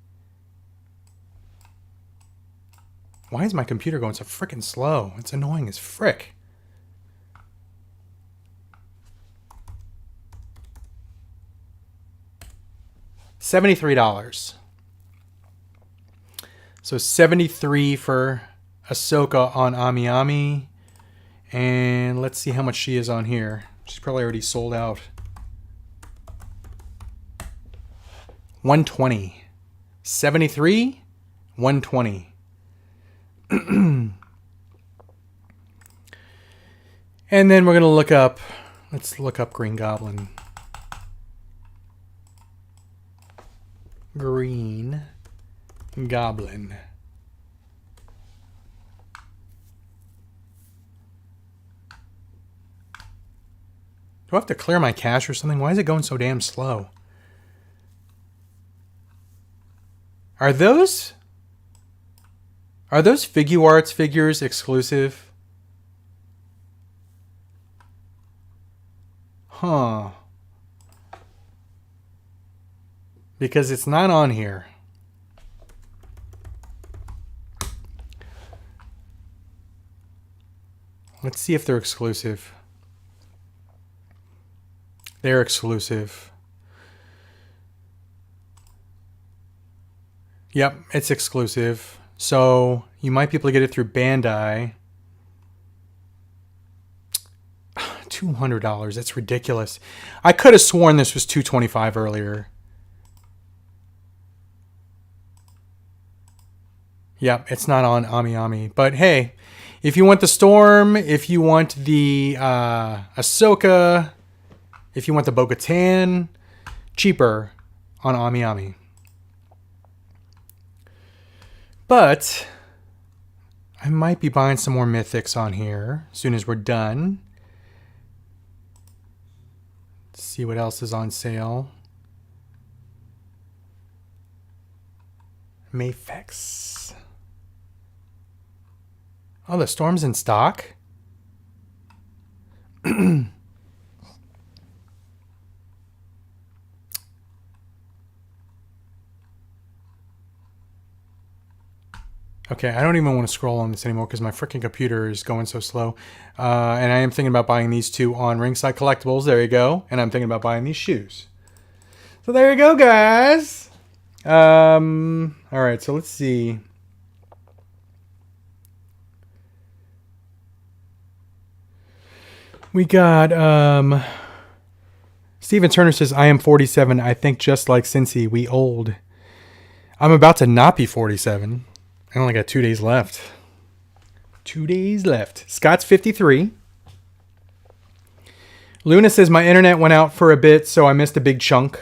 Why is my computer going so freaking slow? It's annoying as frick. $73. So 73 for Ahsoka on Ami Ami. And let's see how much she is on here. She's probably already sold out. 120. 73, 120. And then we're going to look up, let's look up Green Goblin. Green Goblin. Do I have to clear my cache or something? Why is it going so damn slow? Are those Figuarts figures exclusive? Huh. Because it's not on here. Let's see if they're exclusive. They're exclusive. Yep, it's exclusive. So you might be able to get it through Bandai. $200. That's ridiculous. I could have sworn this was $225 earlier. Yep, it's not on Ami Ami. But hey, if you want the Storm, if you want the Ahsoka, if you want the Bo-Katan, cheaper on Ami Ami. But I might be buying some more Mythics on here as soon as we're done. Let's see what else is on sale. Mafex. Oh, the Storm's in stock? Okay, I don't even want to scroll on this anymore because my freaking computer is going so slow. And I am thinking about buying these two on Ringside Collectibles. There you go. And I'm thinking about buying these shoes. So there you go, guys. All right, so let's see. We got Steven Turner says, I am 47. I think just like Cincy, we old. I'm about to not be 47. I only got 2 days left. 2 days left. Scott's 53. Luna says, my internet went out for a bit, so I missed a big chunk.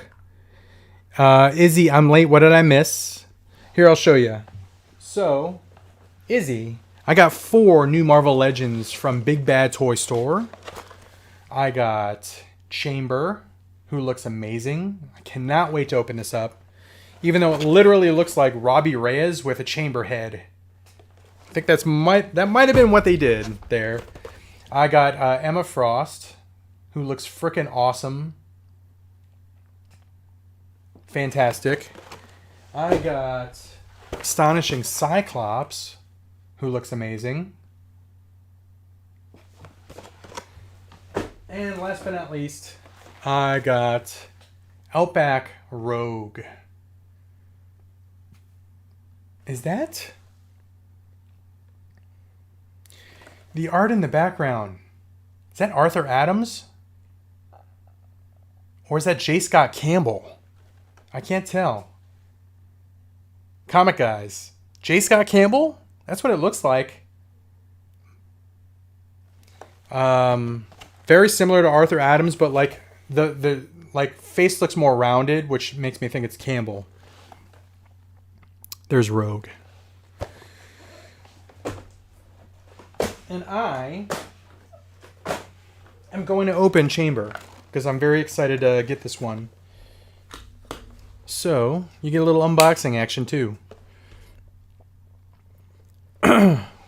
Izzy, I'm late. What did I miss? Here, I'll show you. So, Izzy, I got 4 new Marvel Legends from Big Bad Toy Store. I got Chamber, who looks amazing. I cannot wait to open this up. Even though it literally looks like Robbie Reyes with a chamber head. I think that might have been what they did there. I got Emma Frost, who looks freaking awesome. Fantastic. I got Astonishing Cyclops, who looks amazing. And last but not least, I got Outback Rogue. Is that the art in the background? Is that Arthur Adams? Or is that J. Scott Campbell? I can't tell. Comic Guys. J. Scott Campbell? That's what it looks like. Very similar to Arthur Adams, but like the face looks more rounded, which makes me think it's Campbell. There's Rogue. And I am going to open Chamber because I'm very excited to get this one. So, you get a little unboxing action too.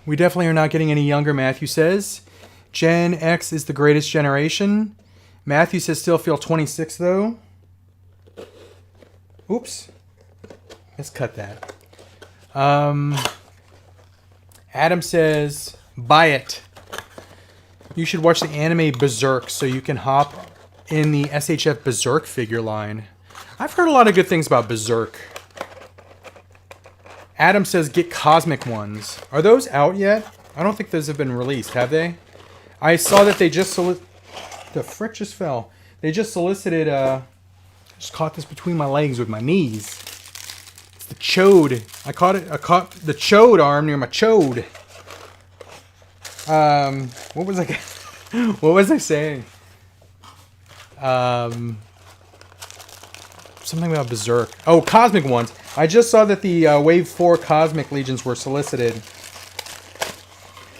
We definitely are not getting any younger, Matthew says. Gen X is the greatest generation. Matthew says still feel 26 though. Oops. Let's cut that. Adam says, buy it. You should watch the anime Berserk so you can hop in the SHF Berserk figure line. I've heard a lot of good things about Berserk. Adam says, get Cosmic ones. Are those out yet? I don't think those have been released, have they? I saw that they just the frick just fell. They just solicited, just caught this between my legs with my knees. It's the chode. I caught the chode arm near my chode. What was I what was I saying? Something about Berserk. Oh, Cosmic ones. I just saw that the Wave 4 Cosmic Legions were solicited.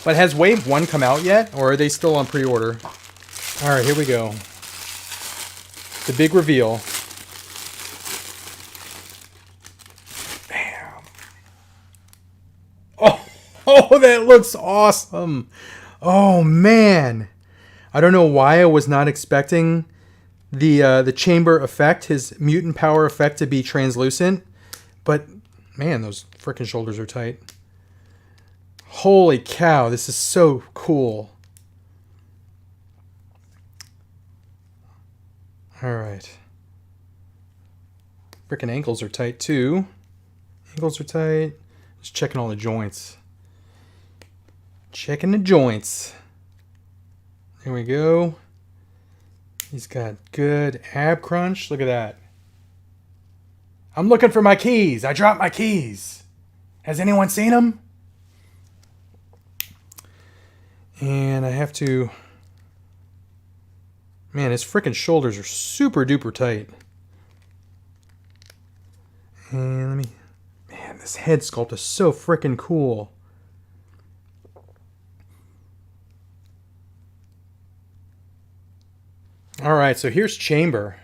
But has Wave 1 come out yet? Or are they still on pre-order? Alright, here we go. The big reveal. Bam. Oh, that looks awesome. Oh, man. I don't know why I was not expecting the chamber effect, his mutant power effect, to be translucent. But, man, those frickin' shoulders are tight. Holy cow, this is so cool. Alright. Frickin' ankles are tight, too. Ankles are tight. Just checking all the joints. Checking the joints. There we go. He's got good ab crunch. Look at that. I'm looking for my keys. I dropped my keys. Has anyone seen him? And I have to... Man, his freaking shoulders are super duper tight. And let me... Man, this head sculpt is so freaking cool. Alright, so here's Chamber.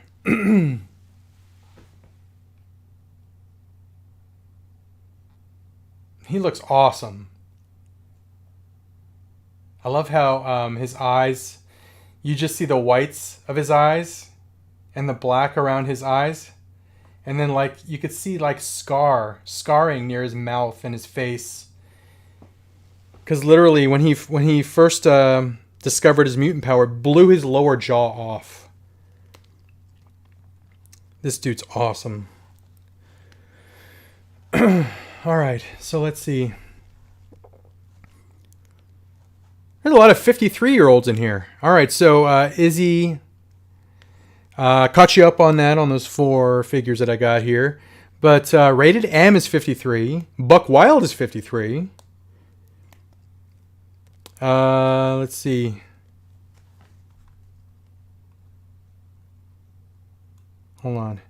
He looks awesome. I love how his eyes, you just see the whites of his eyes and the black around his eyes. And then like you could see like scarring near his mouth and his face. Because literally when he first discovered his mutant power, it blew his lower jaw off. This dude's awesome. Alright, so let's see. There's a lot of 53-year-olds in here. Alright, so Izzy caught you up on that, on those 4 figures that I got here. But Rated M is 53. Buck Wild is 53. Let's see. Hold on.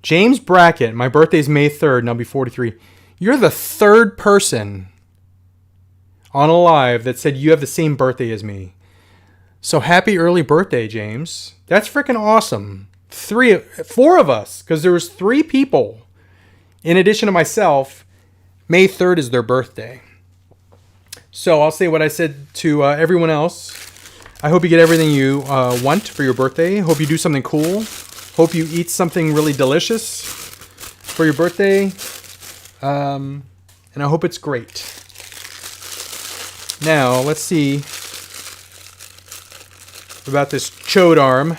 James Brackett, my birthday's May 3rd, and I'll be 43. You're the 3rd person on a live that said you have the same birthday as me. So happy early birthday, James. That's freaking awesome. 4 of us, because there was 3 people. In addition to myself, May 3rd is their birthday. So I'll say what I said to everyone else. I hope you get everything you want for your birthday. Hope you do something cool. Hope you eat something really delicious for your birthday. And I hope it's great. Now, let's see about this chode arm.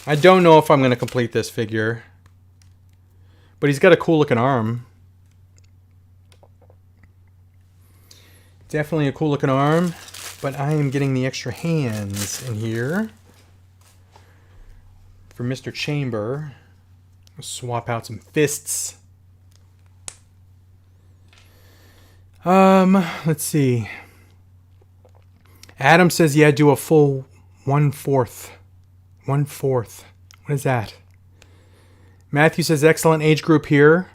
I don't know if I'm going to complete this figure. But he's got a cool looking arm. Definitely a cool looking arm. But I am getting the extra hands in here for Mr. Chamber. I'll swap out some fists. Let's see. Adam says, yeah, do a full 1/4. 1/4. What is that? Matthew says, excellent age group here.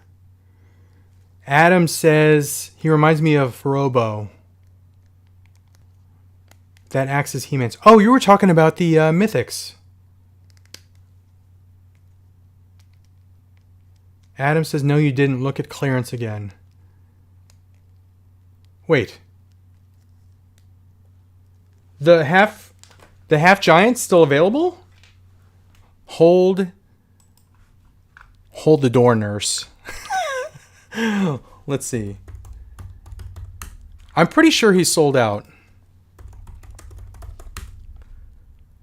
Adam says, he reminds me of Robo. That acts as He-Man's. Oh, you were talking about the Mythics. Adam says, no, you didn't. Look at clearance again. Wait. The half giant's still available? Hold the door, nurse. Let's see. I'm pretty sure he's sold out.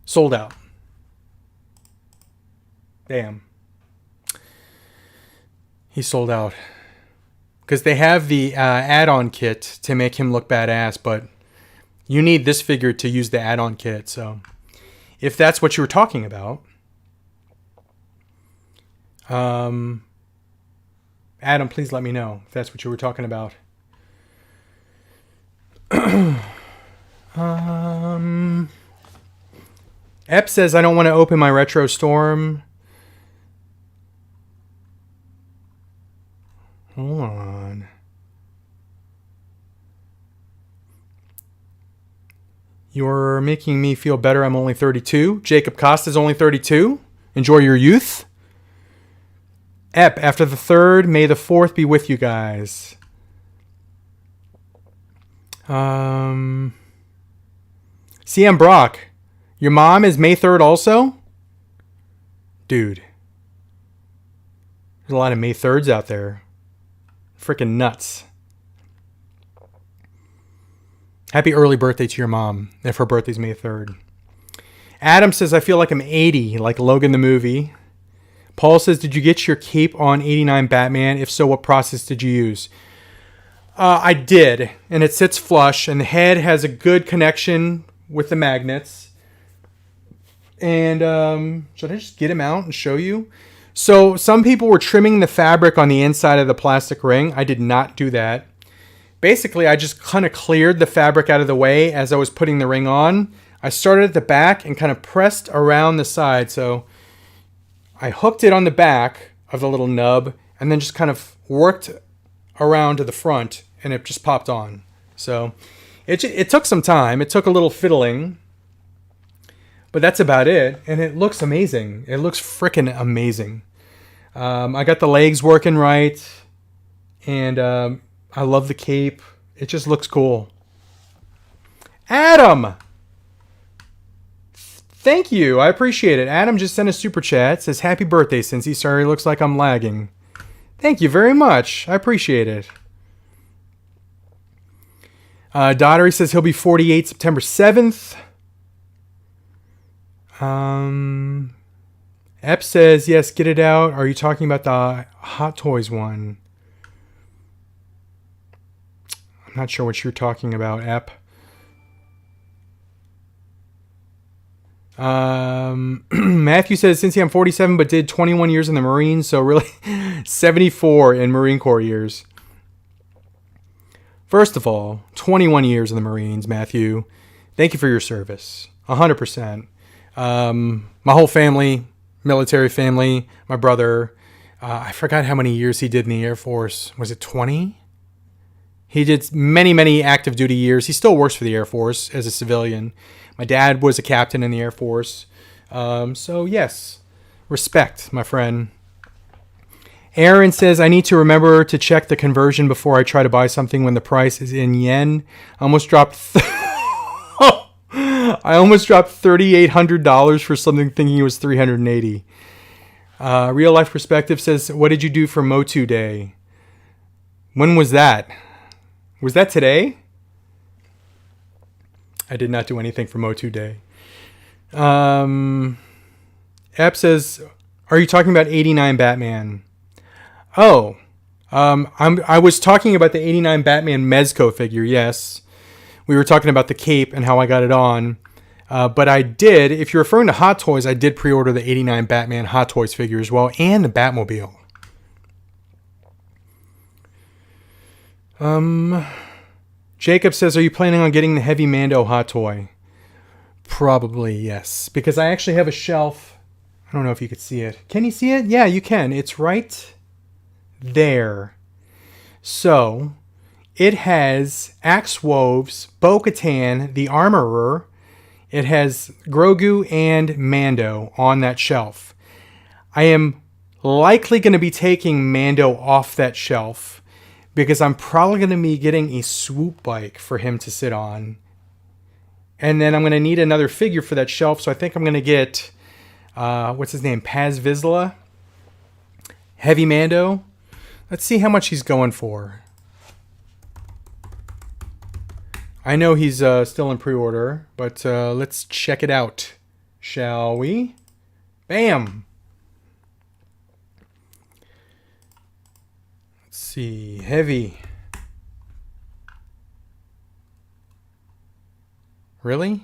Sold out. Damn. He sold out. Because they have the add-on kit to make him look badass, but you need this figure to use the add-on kit. So if that's what you were talking about, Adam, please let me know if that's what you were talking about. Ep says, I don't want to open my Retro Storm. Hold on. You're making me feel better. I'm only 32. Jacob Costa's only 32. Enjoy your youth. Ep, after the 3rd, may the 4th be with you guys. CM Brock, your mom is May 3rd also? Dude. There's a lot of May 3rds out there. Freaking nuts. Happy early birthday to your mom, if her birthday's May 3rd. Adam says, I feel like I'm 80, like Logan the movie. Paul says, did you get your cape on 89 Batman? If so, what process did you use? I did, and it sits flush, and the head has a good connection with the magnets. And should I just get him out and show you? So some people were trimming the fabric on the inside of the plastic ring. I did not do that. Basically, I just kind of cleared the fabric out of the way as I was putting the ring on. I started at the back and kind of pressed around the side. So I hooked it on the back of the little nub and then just kind of worked around to the front and it just popped on. So it took some time. It took a little fiddling, but that's about it. And it looks amazing. It looks freaking amazing. I got the legs working right, and I love the cape. It just looks cool. Adam! Thank you. I appreciate it. Adam just sent a super chat. Says, happy birthday, Cincy. Sorry, looks like I'm lagging. Thank you very much. I appreciate it. Daughtery says he'll be 48 September 7th. Ep says, yes, get it out. Are you talking about the Hot Toys one? I'm not sure what you're talking about, Ep. Matthew says, since I'm 47 but did 21 years in the Marines, so really 74 in Marine Corps years. First of all, 21 years in the Marines, Matthew. Thank you for your service. 100%. My whole family, military family, my brother, I forgot how many years he did in the Air Force. Was it 20? He did many, many active duty years. He still works for the Air Force as a civilian. My dad was a captain in the Air Force. So, yes, respect, my friend. Aaron says, I need to remember to check the conversion before I try to buy something when the price is in yen. I almost dropped $3,800 for something thinking it was $380. Real Life Perspective says, what did you do for Motu Day? When was that? Was that today? I did not do anything for Motu Day. Ep says, are you talking about 89 Batman? Oh, I was talking about the 89 Batman Mezco figure, yes. We were talking about the cape and how I got it on. But I did, if you're referring to Hot Toys, I did pre-order the 89 Batman Hot Toys figure as well, and the Batmobile. Jacob says, are you planning on getting the Heavy Mando Hot Toy? Probably, yes. Because I actually have a shelf. I don't know if you could see it. Can you see it? Yeah, you can. It's right there. So, it has Axe Woves, Bo-Katan, the Armorer. It has Grogu and Mando on that shelf. I am likely going to be taking Mando off that shelf because I'm probably going to be getting a swoop bike for him to sit on. And then I'm going to need another figure for that shelf, so I think I'm going to get, what's his name, Paz Vizsla, Heavy Mando. Let's see how much he's going for. I know he's still in pre-order, but let's check it out, shall we? Bam! Let's see, heavy. Really?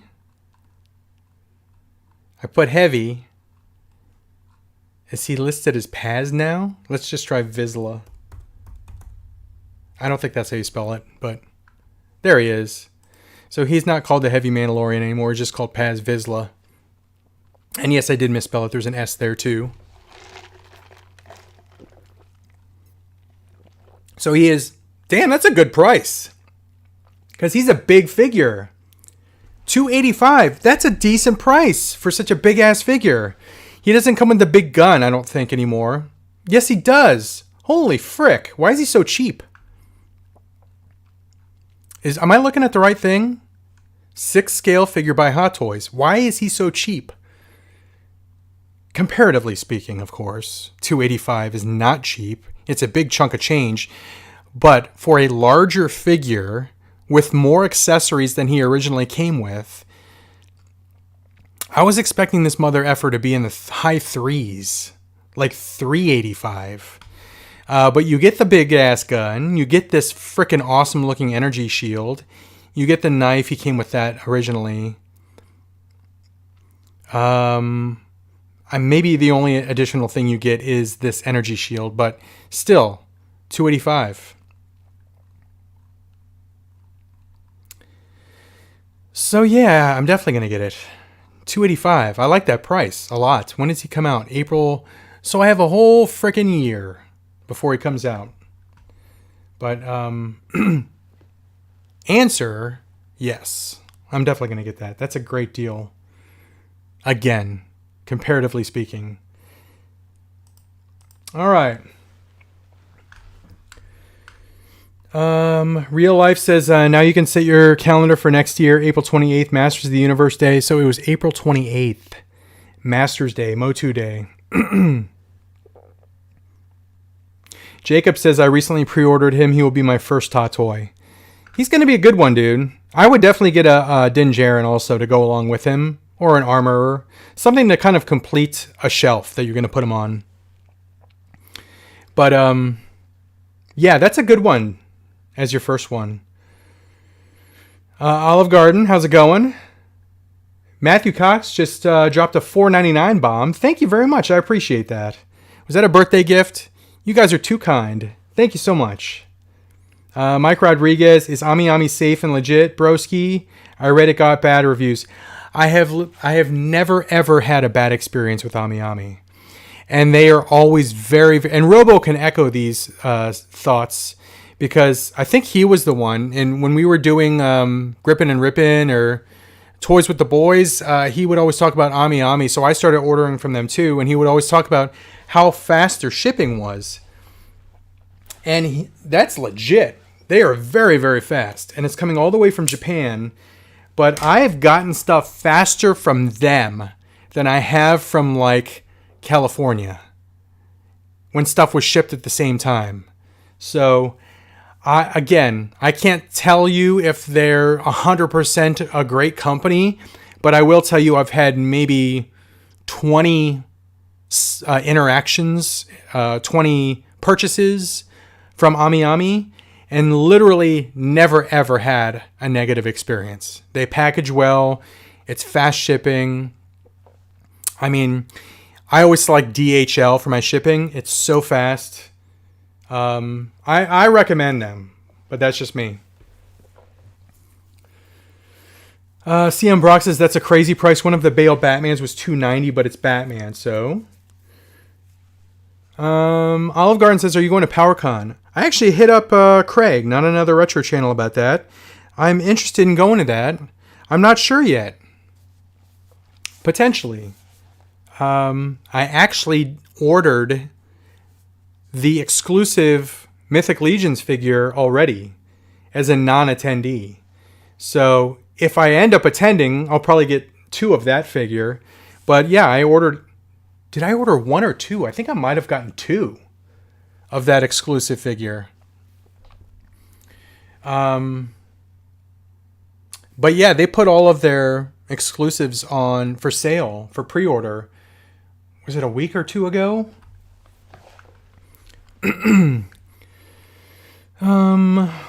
I put heavy. Is he listed as Paz now? Let's just try Vizsla. I don't think that's how you spell it, but there he is. So he's not called the Heavy Mandalorian anymore. He's just called Paz Vizsla. And yes, I did misspell it. There's an S there too. So he is... Damn, that's a good price. Because he's a big figure. $285. That's a decent price for such a big-ass figure. He doesn't come with the big gun, I don't think, anymore. Yes, he does. Holy frick. Why is he so cheap? Am I looking at the right thing? 6 scale figure by Hot Toys. Why is he so cheap? Comparatively speaking, of course, $285 is not cheap. It's a big chunk of change. But for a larger figure with more accessories than he originally came with, I was expecting this mother effer to be in the high threes, like $385. But you get the big ass gun, you get this freaking awesome looking energy shield, you get the knife. He came with that originally. I maybe the only additional thing you get is this energy shield, but still, $285. So yeah, I'm definitely going to get it. $285. I like that price a lot. When does he come out? April. So I have a whole freaking year before he comes out. But answer, yes. I'm definitely going to get that. That's a great deal. Again, comparatively speaking. All right. Real Life says, now you can set your calendar for next year, April 28th, Masters of the Universe Day. So it was April 28th, Masters Day, Motu Day. Jacob says, I recently pre-ordered him. He will be my first Tot toy. He's going to be a good one, dude. I would definitely get a Din Djarin also to go along with him, or an Armorer. Something to kind of complete a shelf that you're going to put him on. But, yeah, that's a good one as your first one. Olive Garden, how's it going? Matthew Cox just dropped a $4.99 bomb. Thank you very much. I appreciate that. Was that a birthday gift? You guys are too kind. Thank you so much. Mike Rodriguez, is Ami Ami safe and legit, broski? I read it got bad reviews. I have never ever had a bad experience with Ami Ami. And they are always very, and Robo can echo these thoughts, because I think he was the one, and when we were doing Grippin' and Rippin' or Toys with the Boys, he would always talk about Ami Ami, so I started ordering from them too, and he would always talk about how fast their shipping was. And that's legit. They are very, very fast, and it's coming all the way from Japan, but I have gotten stuff faster from them than I have from, like, California when stuff was shipped at the same time. So I can't tell you if they're 100% a great company, but I will tell you I've had maybe 20 interactions, 20 purchases from Ami Ami, and literally never ever had a negative experience. They package well, it's fast shipping. I mean, I always select DHL for my shipping. It's so fast. I recommend them, but that's just me. CM Brock says, that's a crazy price. One of the Bale Batmans was $290, but it's Batman, so. Olive Garden says, are you going to PowerCon? I actually hit up Craig, not another retro channel, about that. I'm interested in going to that. I'm not sure yet. Potentially. I actually ordered the exclusive Mythic Legions figure already as a non-attendee. So if I end up attending, I'll probably get 2 of that figure. But yeah, I ordered... Did I order 1 or 2? I think I might have gotten 2 of that exclusive figure. But yeah, they put all of their exclusives on for sale, for pre-order. Was it a week or 2 ago?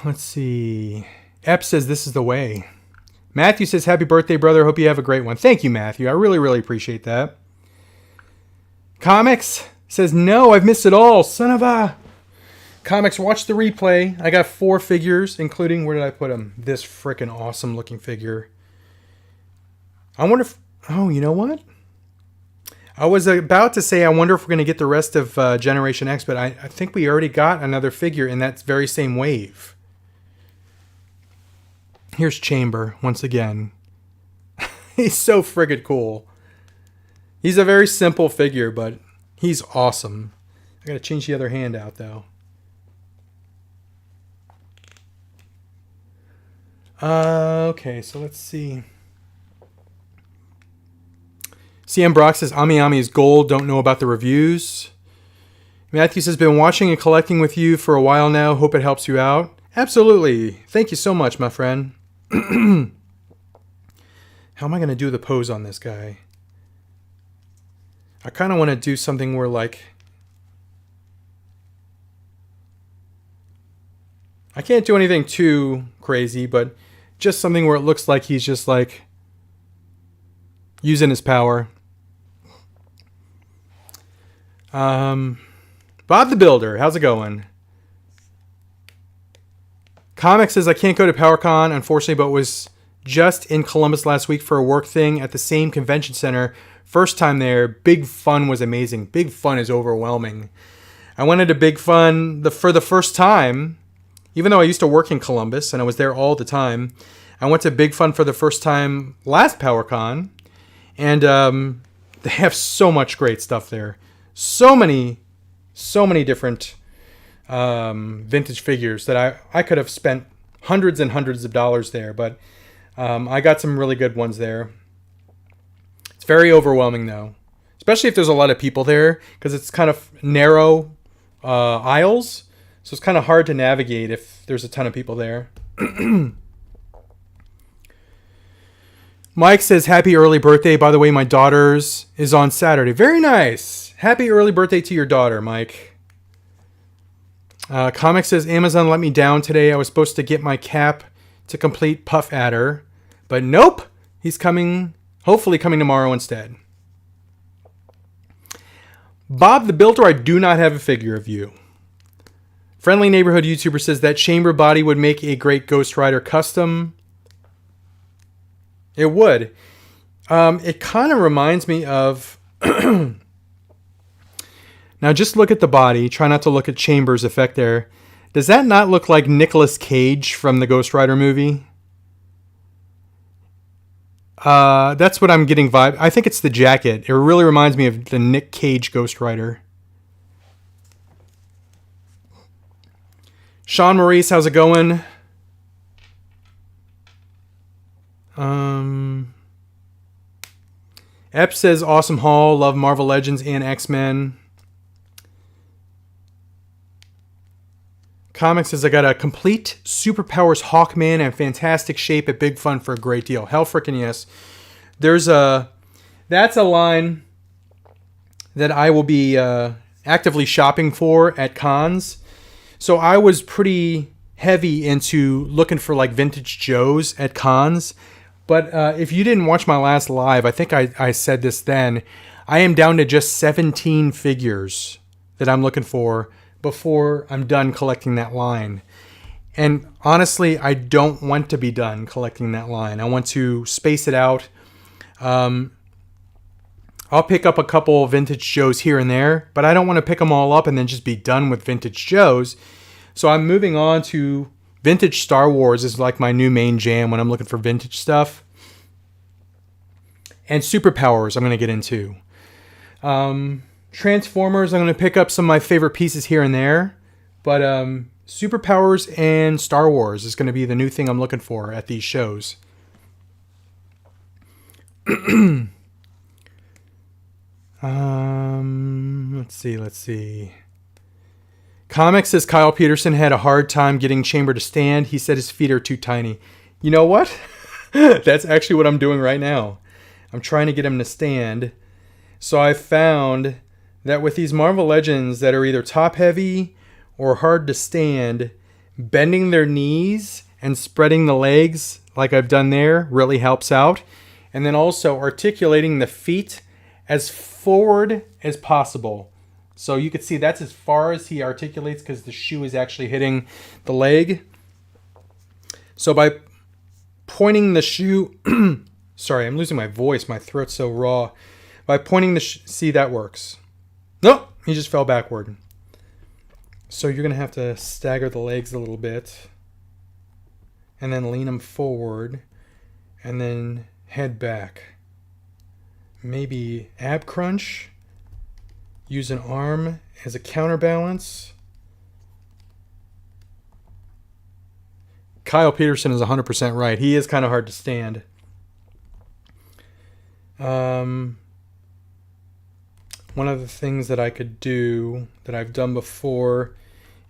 Let's see. Ep says, this is the way. Matthew says, happy birthday, brother. Hope you have a great one. Thank you, Matthew. I really, really appreciate that. Comics says, no, I've missed it all. Son of a... Comics, watch the replay. I got 4 figures, including, where did I put them? This freaking awesome looking figure. I wonder if... Oh, you know what? I was about to say, I wonder if we're going to get the rest of Generation X, but I think we already got another figure in that very same wave. Here's Chamber, once again. He's so friggin' cool. He's a very simple figure, but he's awesome. I got to change the other hand out, though. Okay, so let's see. CM Brock says, Ami Ami is gold. Don't know about the reviews. Matthew says, been watching and collecting with you for a while now. Hope it helps you out. Absolutely. Thank you so much, my friend. How am I going to do the pose on this guy? I kind of want to do something where, like... I can't do anything too crazy, but just something where it looks like he's just, like, using his power. Bob the Builder, how's it going? Comic says, I can't go to PowerCon, unfortunately, but was just in Columbus last week for a work thing at the same convention center. First time there. Big Fun was amazing. Big Fun is overwhelming. I went into Big Fun for the first time, even though I used to work in Columbus and I was there all the time. I went to Big Fun for the first time last PowerCon, and they have so much great stuff there. So many different vintage figures that I could have spent hundreds and hundreds of dollars there, but I got some really good ones there. It's very overwhelming though, especially if there's a lot of people there, because it's kind of narrow aisles, so it's kind of hard to navigate if there's a ton of people there. Mike says, happy early birthday. By the way, my daughter's is on Saturday. Very nice. Happy early birthday to your daughter, Mike. Comic says, Amazon let me down today. I was supposed to get my cap to complete Puff Adder, but nope. He's coming, hopefully coming tomorrow instead. Bob the Builder, I do not have a figure of you. Friendly Neighborhood YouTuber says that chamber body would make a great Ghost Rider custom. It would. It kind of reminds me of... Now just look at the body. Try not to look at Chambers' effect there. Does that not look like Nicolas Cage from the Ghost Rider movie? That's what I'm getting vibe. I think it's the jacket. It really reminds me of the Nick Cage Ghost Rider. Sean Maurice, how's it going? Ep says, awesome haul. Love Marvel Legends and X-Men. Comics says, I got a complete Superpowers Hawkman and fantastic shape at Big Fun for a great deal. Hell frickin' yes. That's a line that I will be actively shopping for at cons. So I was pretty heavy into looking for like vintage Joes at cons. But if you didn't watch my last live, I think I said this then, I am down to just 17 figures that I'm looking for before I'm done collecting that line. And honestly, I don't want to be done collecting that line. I want to space it out. I'll pick up a couple vintage Joes here and there, but I don't want to pick them all up and then just be done with vintage Joes. So I'm moving on to vintage Star Wars is like my new main jam when I'm looking for vintage stuff. And Superpowers I'm going to get into. Transformers, I'm going to pick up some of my favorite pieces here and there. But Superpowers and Star Wars is going to be the new thing I'm looking for at these shows. Let's see. Comics says Kyle Peterson had a hard time getting Chamber to stand. He said his feet are too tiny. You know what? That's actually what I'm doing right now. I'm trying to get him to stand. So I found that with these Marvel Legends that are either top heavy or hard to stand, bending their knees and spreading the legs like I've done there really helps out. And then also articulating the feet as forward as possible. So you can see that's as far as he articulates because the shoe is actually hitting the leg. So by pointing the shoe... Sorry, I'm losing my voice. My throat's so raw. By pointing the... See, that works. Nope, he just fell backward. So you're going to have to stagger the legs a little bit. And then lean them forward. And then head back. Maybe ab crunch. Use an arm as a counterbalance. Kyle Peterson is 100% right. He is kind of hard to stand. One of the things that I could do that I've done before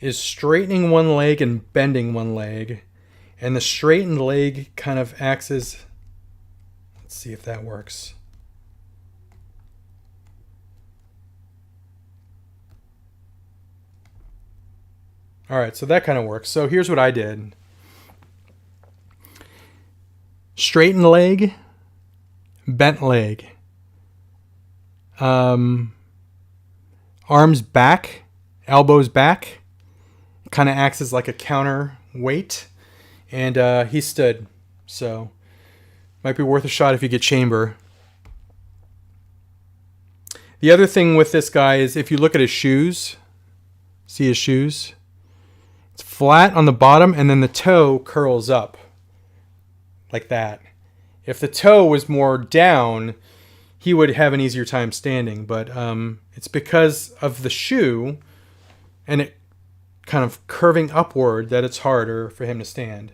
is straightening one leg and bending one leg. And the straightened leg kind of acts as... Let's see if that works. All right, so that kind of works. So here's what I did. Straightened leg, bent leg. Arms back, elbows back. Kind of acts as like a counterweight. And he stood. So might be worth a shot if you get chamber. The other thing with this guy is if you look at his shoes, see his shoes? It's flat on the bottom and then the toe curls up like that. If the toe was more down, he would have an easier time standing. But it's because of the shoe and it kind of curving upward that it's harder for him to stand.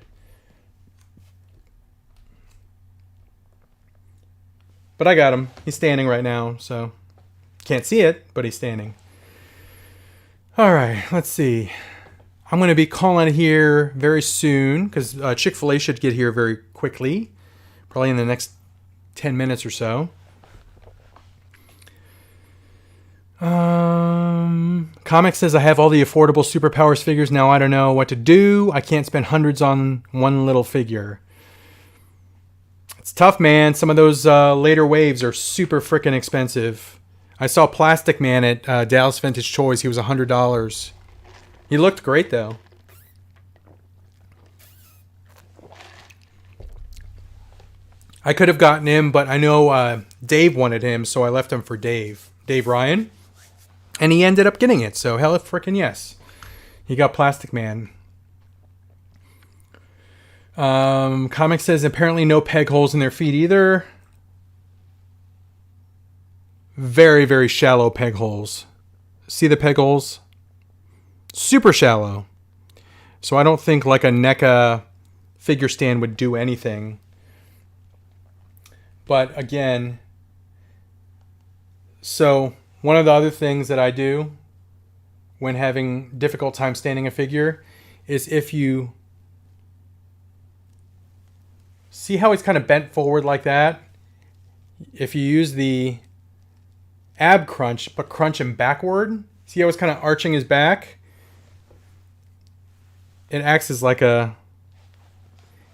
But I got him. He's standing right now, so can't see it, but he's standing. All right, let's see. I'm going to be calling it here very soon because Chick-fil-A should get here very quickly, probably in the next 10 minutes or so. Comic says I have all the affordable superpowers figures. Now I don't know what to do. I can't spend hundreds on one little figure. It's tough, man. Some of those later waves are super freaking expensive. I saw Plastic Man at Dallas Vintage Toys. He was $100. He looked great, though. I could have gotten him, but I know Dave wanted him, so I left him for Dave. Dave Ryan. And he ended up getting it, so hell frickin' yes. He got Plastic Man. Comic says apparently no peg holes in their feet either. Very, very shallow peg holes. See the peg holes? Super shallow. So I don't think like a NECA figure stand would do anything. But again, so one of the other things that I do when having difficult time standing a figure is if you see how he's kind of bent forward like that, if you use the ab crunch but crunch him backward, see how he's kind of arching his back? It acts as like a,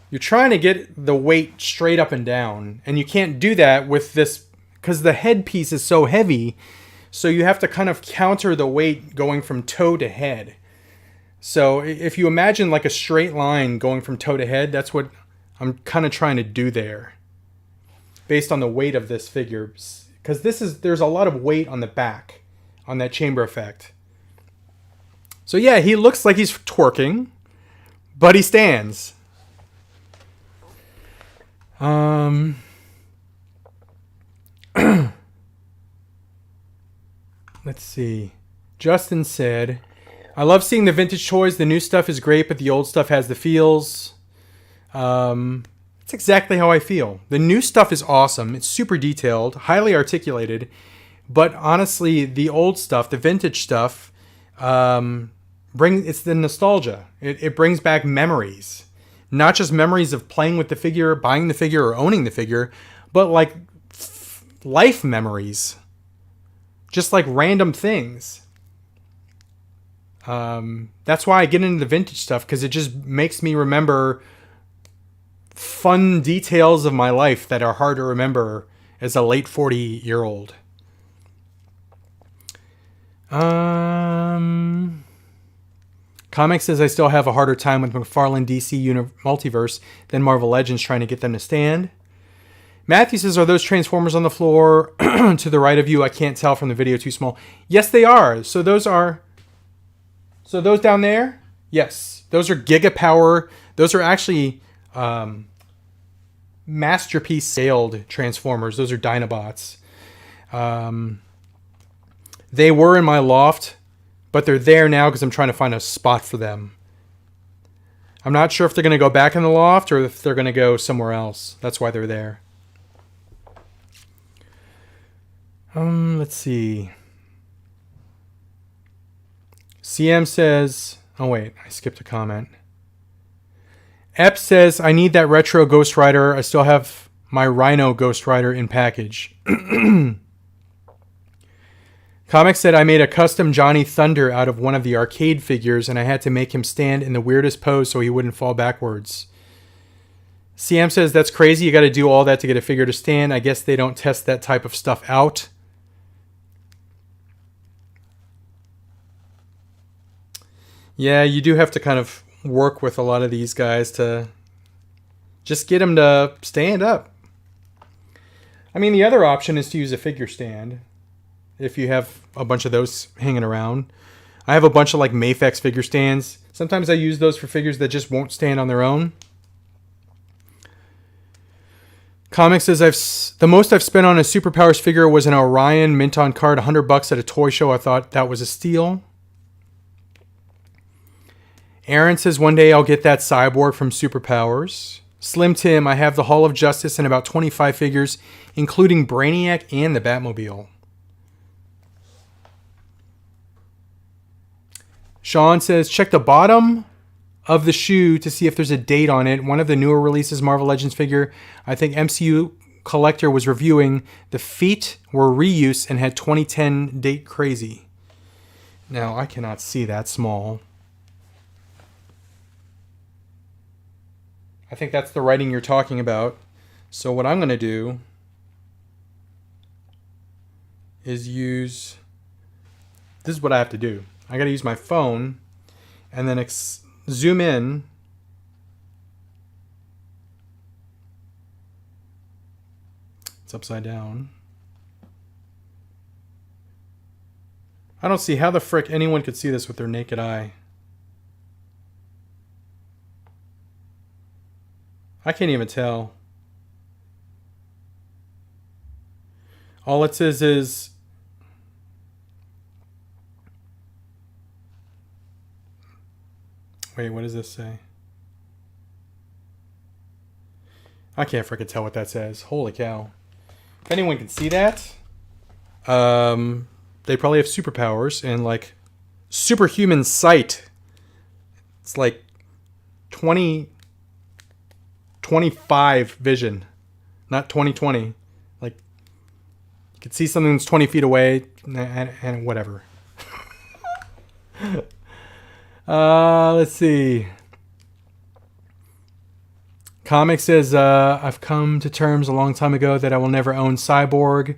you're trying to get the weight straight up and down, and you can't do that with this because the headpiece is so heavy. So you have to kind of counter the weight going from toe to head. So if you imagine like a straight line going from toe to head, that's what I'm kind of trying to do there based on the weight of this figure. Because there's a lot of weight on the back on that chamber effect. So yeah, he looks like he's twerking, but he stands. Let's see. Justin said, I love seeing the vintage toys. The new stuff is great, but the old stuff has the feels. It's exactly how I feel. The new stuff is awesome. It's super detailed, highly articulated. But honestly, the old stuff, the vintage stuff, it's the nostalgia. It brings back memories. Not just memories of playing with the figure, buying the figure, or owning the figure, but like life memories. Just like random things. That's why I get into the vintage stuff, because it just makes me remember fun details of my life that are hard to remember as a late 40-year-old. Comics says I still have a harder time with McFarlane DC Multiverse than Marvel Legends trying to get them to stand. Matthew says, are those Transformers on the floor to the right of you? I can't tell from the video, too small. Yes, they are. So those down there? Yes. Those are Giga Power. Those are actually Masterpiece scaled Transformers. Those are Dinobots. They were in my loft, but they're there now because I'm trying to find a spot for them. I'm not sure if they're going to go back in the loft or if they're going to go somewhere else. That's why they're there. Let's see. CM says, oh wait, I skipped a comment. Ep says, I need that retro Ghost Rider. I still have my Rhino Ghost Rider in package. Comic said I made a custom Johnny Thunder out of one of the arcade figures, and I had to make him stand in the weirdest pose so he wouldn't fall backwards. CM says, that's crazy. You got to do all that to get a figure to stand. I guess they don't test that type of stuff out. Yeah, you do have to kind of work with a lot of these guys to just get them to stand up. I mean, the other option is to use a figure stand if you have a bunch of those hanging around. I have a bunch of like Mafex figure stands. Sometimes I use those for figures that just won't stand on their own. Comics says the most I've spent on a Superpowers figure was an Orion mint on card, $100 at a toy show. I thought that was a steal. Aaron says one day I'll get that Cyborg from Superpowers. Slim Tim, I have the Hall of Justice and about 25 figures, including Brainiac and the Batmobile. Sean says check the bottom of the shoe to see if there's a date on it. One of the newer releases, Marvel Legends figure, I think MCU Collector was reviewing. The feet were reuse and had 2010 date crazy. Now, I cannot see that small. I think that's the writing you're talking about. So what I'm going to do is use... This is what I have to do. I got to use my phone and then zoom in. It's upside down. I don't see how the frick anyone could see this with their naked eye. I can't even tell. All it says is wait, what does this say? I can't freaking tell what that says. Holy cow. If anyone can see that, they probably have superpowers and like superhuman sight. It's like 25 vision, not 20/20. Like you can see something that's 20 feet away and whatever. Let's see. Comic says, I've come to terms a long time ago that I will never own Cyborg.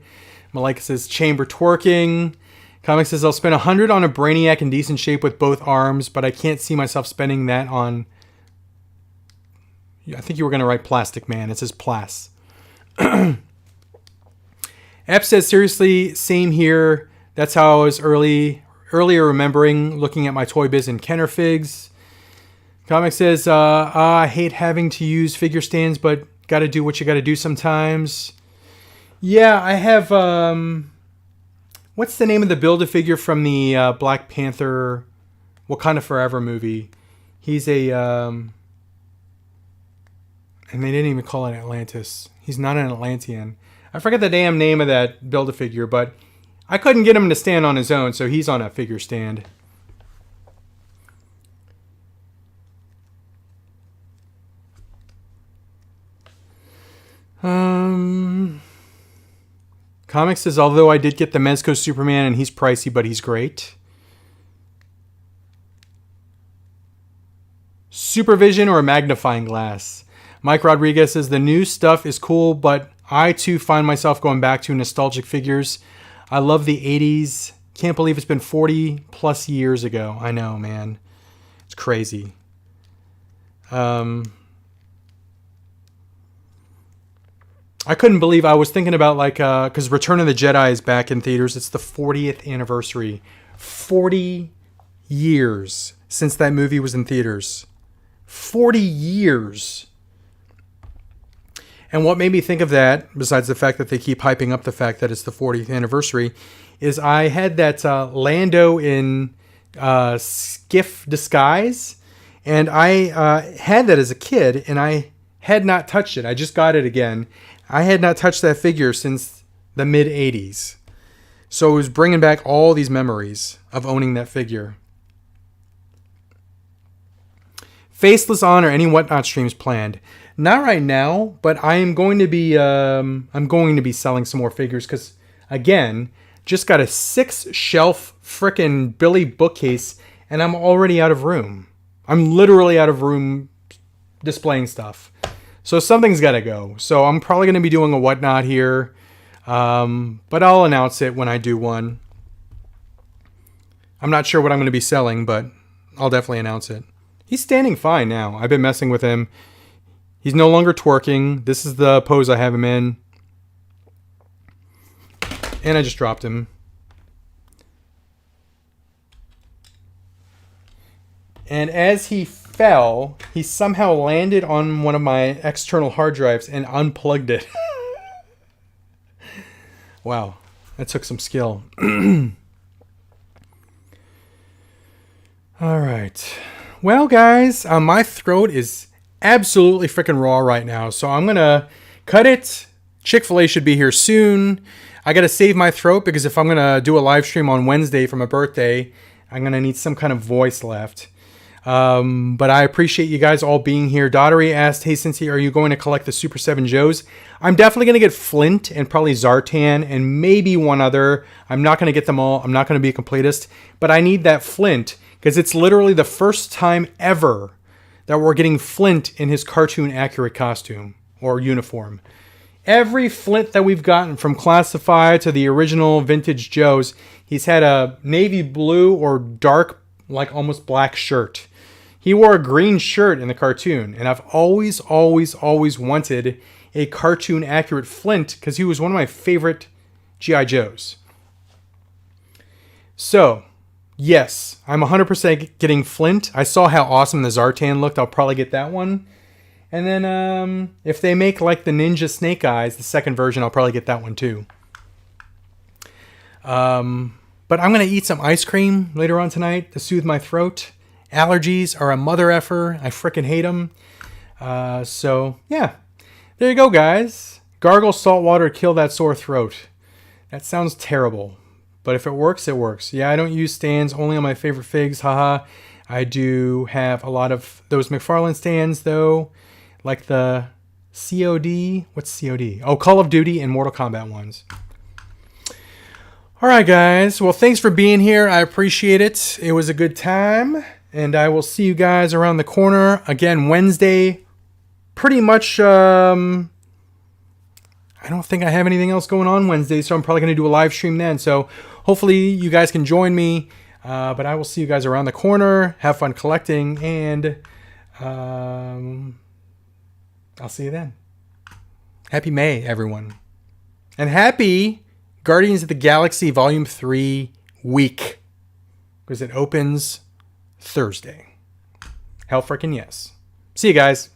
Malika says, chamber twerking. Comic says, I'll spend $100 on a Brainiac in decent shape with both arms, but I can't see myself spending that on... I think you were going to write Plastic Man. It says Plas. Ep says, seriously, same here. That's how I was earlier remembering looking at my Toy Biz and Kenner figs. Comic says, I hate having to use figure stands, but got to do what you got to do sometimes. Yeah, I have... what's the name of the Build-A-Figure from the Black Panther Wakanda Forever movie? He's a... and they didn't even call it Atlantis. He's not an Atlantean. I forget the damn name of that Build-A-Figure, but I couldn't get him to stand on his own, so he's on a figure stand. Comics says, although I did get the Mezco Superman and he's pricey, but he's great. Supervision or a magnifying glass? Mike Rodriguez says, the new stuff is cool, but I too find myself going back to nostalgic figures. I love the 80s. Can't believe it's been 40 plus years ago. I know, man. It's crazy. I couldn't believe I was thinking about like, because Return of the Jedi is back in theaters. It's the 40th anniversary. 40 years since that movie was in theaters. 40 years. And what made me think of that, besides the fact that they keep hyping up the fact that it's the 40th anniversary, is I had that Lando in skiff disguise. And I had that as a kid, and I had not touched it. I just got it again. I had not touched that figure since the mid-'80s. So it was bringing back all these memories of owning that figure. Faceless On or any Whatnot streams planned? Not right now, but I am going to be selling some more figures because, again, just got a 6-shelf frickin' Billy bookcase and I'm already out of room. I'm literally out of room displaying stuff. So something's got to go. So I'm probably going to be doing a Whatnot here. But I'll announce it when I do one. I'm not sure what I'm going to be selling, but I'll definitely announce it. He's standing fine now. I've been messing with him. He's no longer twerking. This is the pose I have him in. And I just dropped him. And as he fell, he somehow landed on one of my external hard drives and unplugged it. Wow, that took some skill. All right. Well, guys, my throat is absolutely freaking raw right now, so I'm going to cut it. Chick-fil-A should be here soon. I got to save my throat because if I'm going to do a live stream on Wednesday for my birthday, I'm going to need some kind of voice left. But I appreciate you guys all being here. Daughtery asked, hey, Cincy, are you going to collect the Super 7 Joes? I'm definitely going to get Flint and probably Zartan and maybe one other. I'm not going to get them all. I'm not going to be a completist. But I need that Flint because it's literally the first time ever that we're getting Flint in his cartoon accurate costume or uniform. Every Flint that we've gotten from Classified to the original Vintage Joes, he's had a navy blue or dark, like almost black shirt. He wore a green shirt in the cartoon, and I've always wanted a cartoon accurate Flint because he was one of my favorite G.I. Joes. So, yes, I'm 100% getting Flint. I saw how awesome the Zartan looked. I'll probably get that one. And then if they make like the Ninja Snake Eyes, the second version, I'll probably get that one too. But I'm going to eat some ice cream later on tonight to soothe my throat. Allergies are a mother effer. I frickin' hate them. So, yeah. There you go, guys. Gargle salt water, kill that sore throat. That sounds terrible. But if it works, it works. Yeah, I don't use stands, only on my favorite figs. Haha. I do have a lot of those McFarlane stands, though. Like the COD. What's COD? Oh, Call of Duty and Mortal Kombat ones. All right, guys. Well, thanks for being here. I appreciate it. It was a good time. And I will see you guys around the corner again Wednesday. Pretty much, I don't think I have anything else going on Wednesday, so I'm probably going to do a live stream then. So hopefully you guys can join me. But I will see you guys around the corner. Have fun collecting, and I'll see you then. Happy May, everyone. And happy Guardians of the Galaxy Volume 3 week. Because it opens Thursday. Hell frickin' yes. See you guys.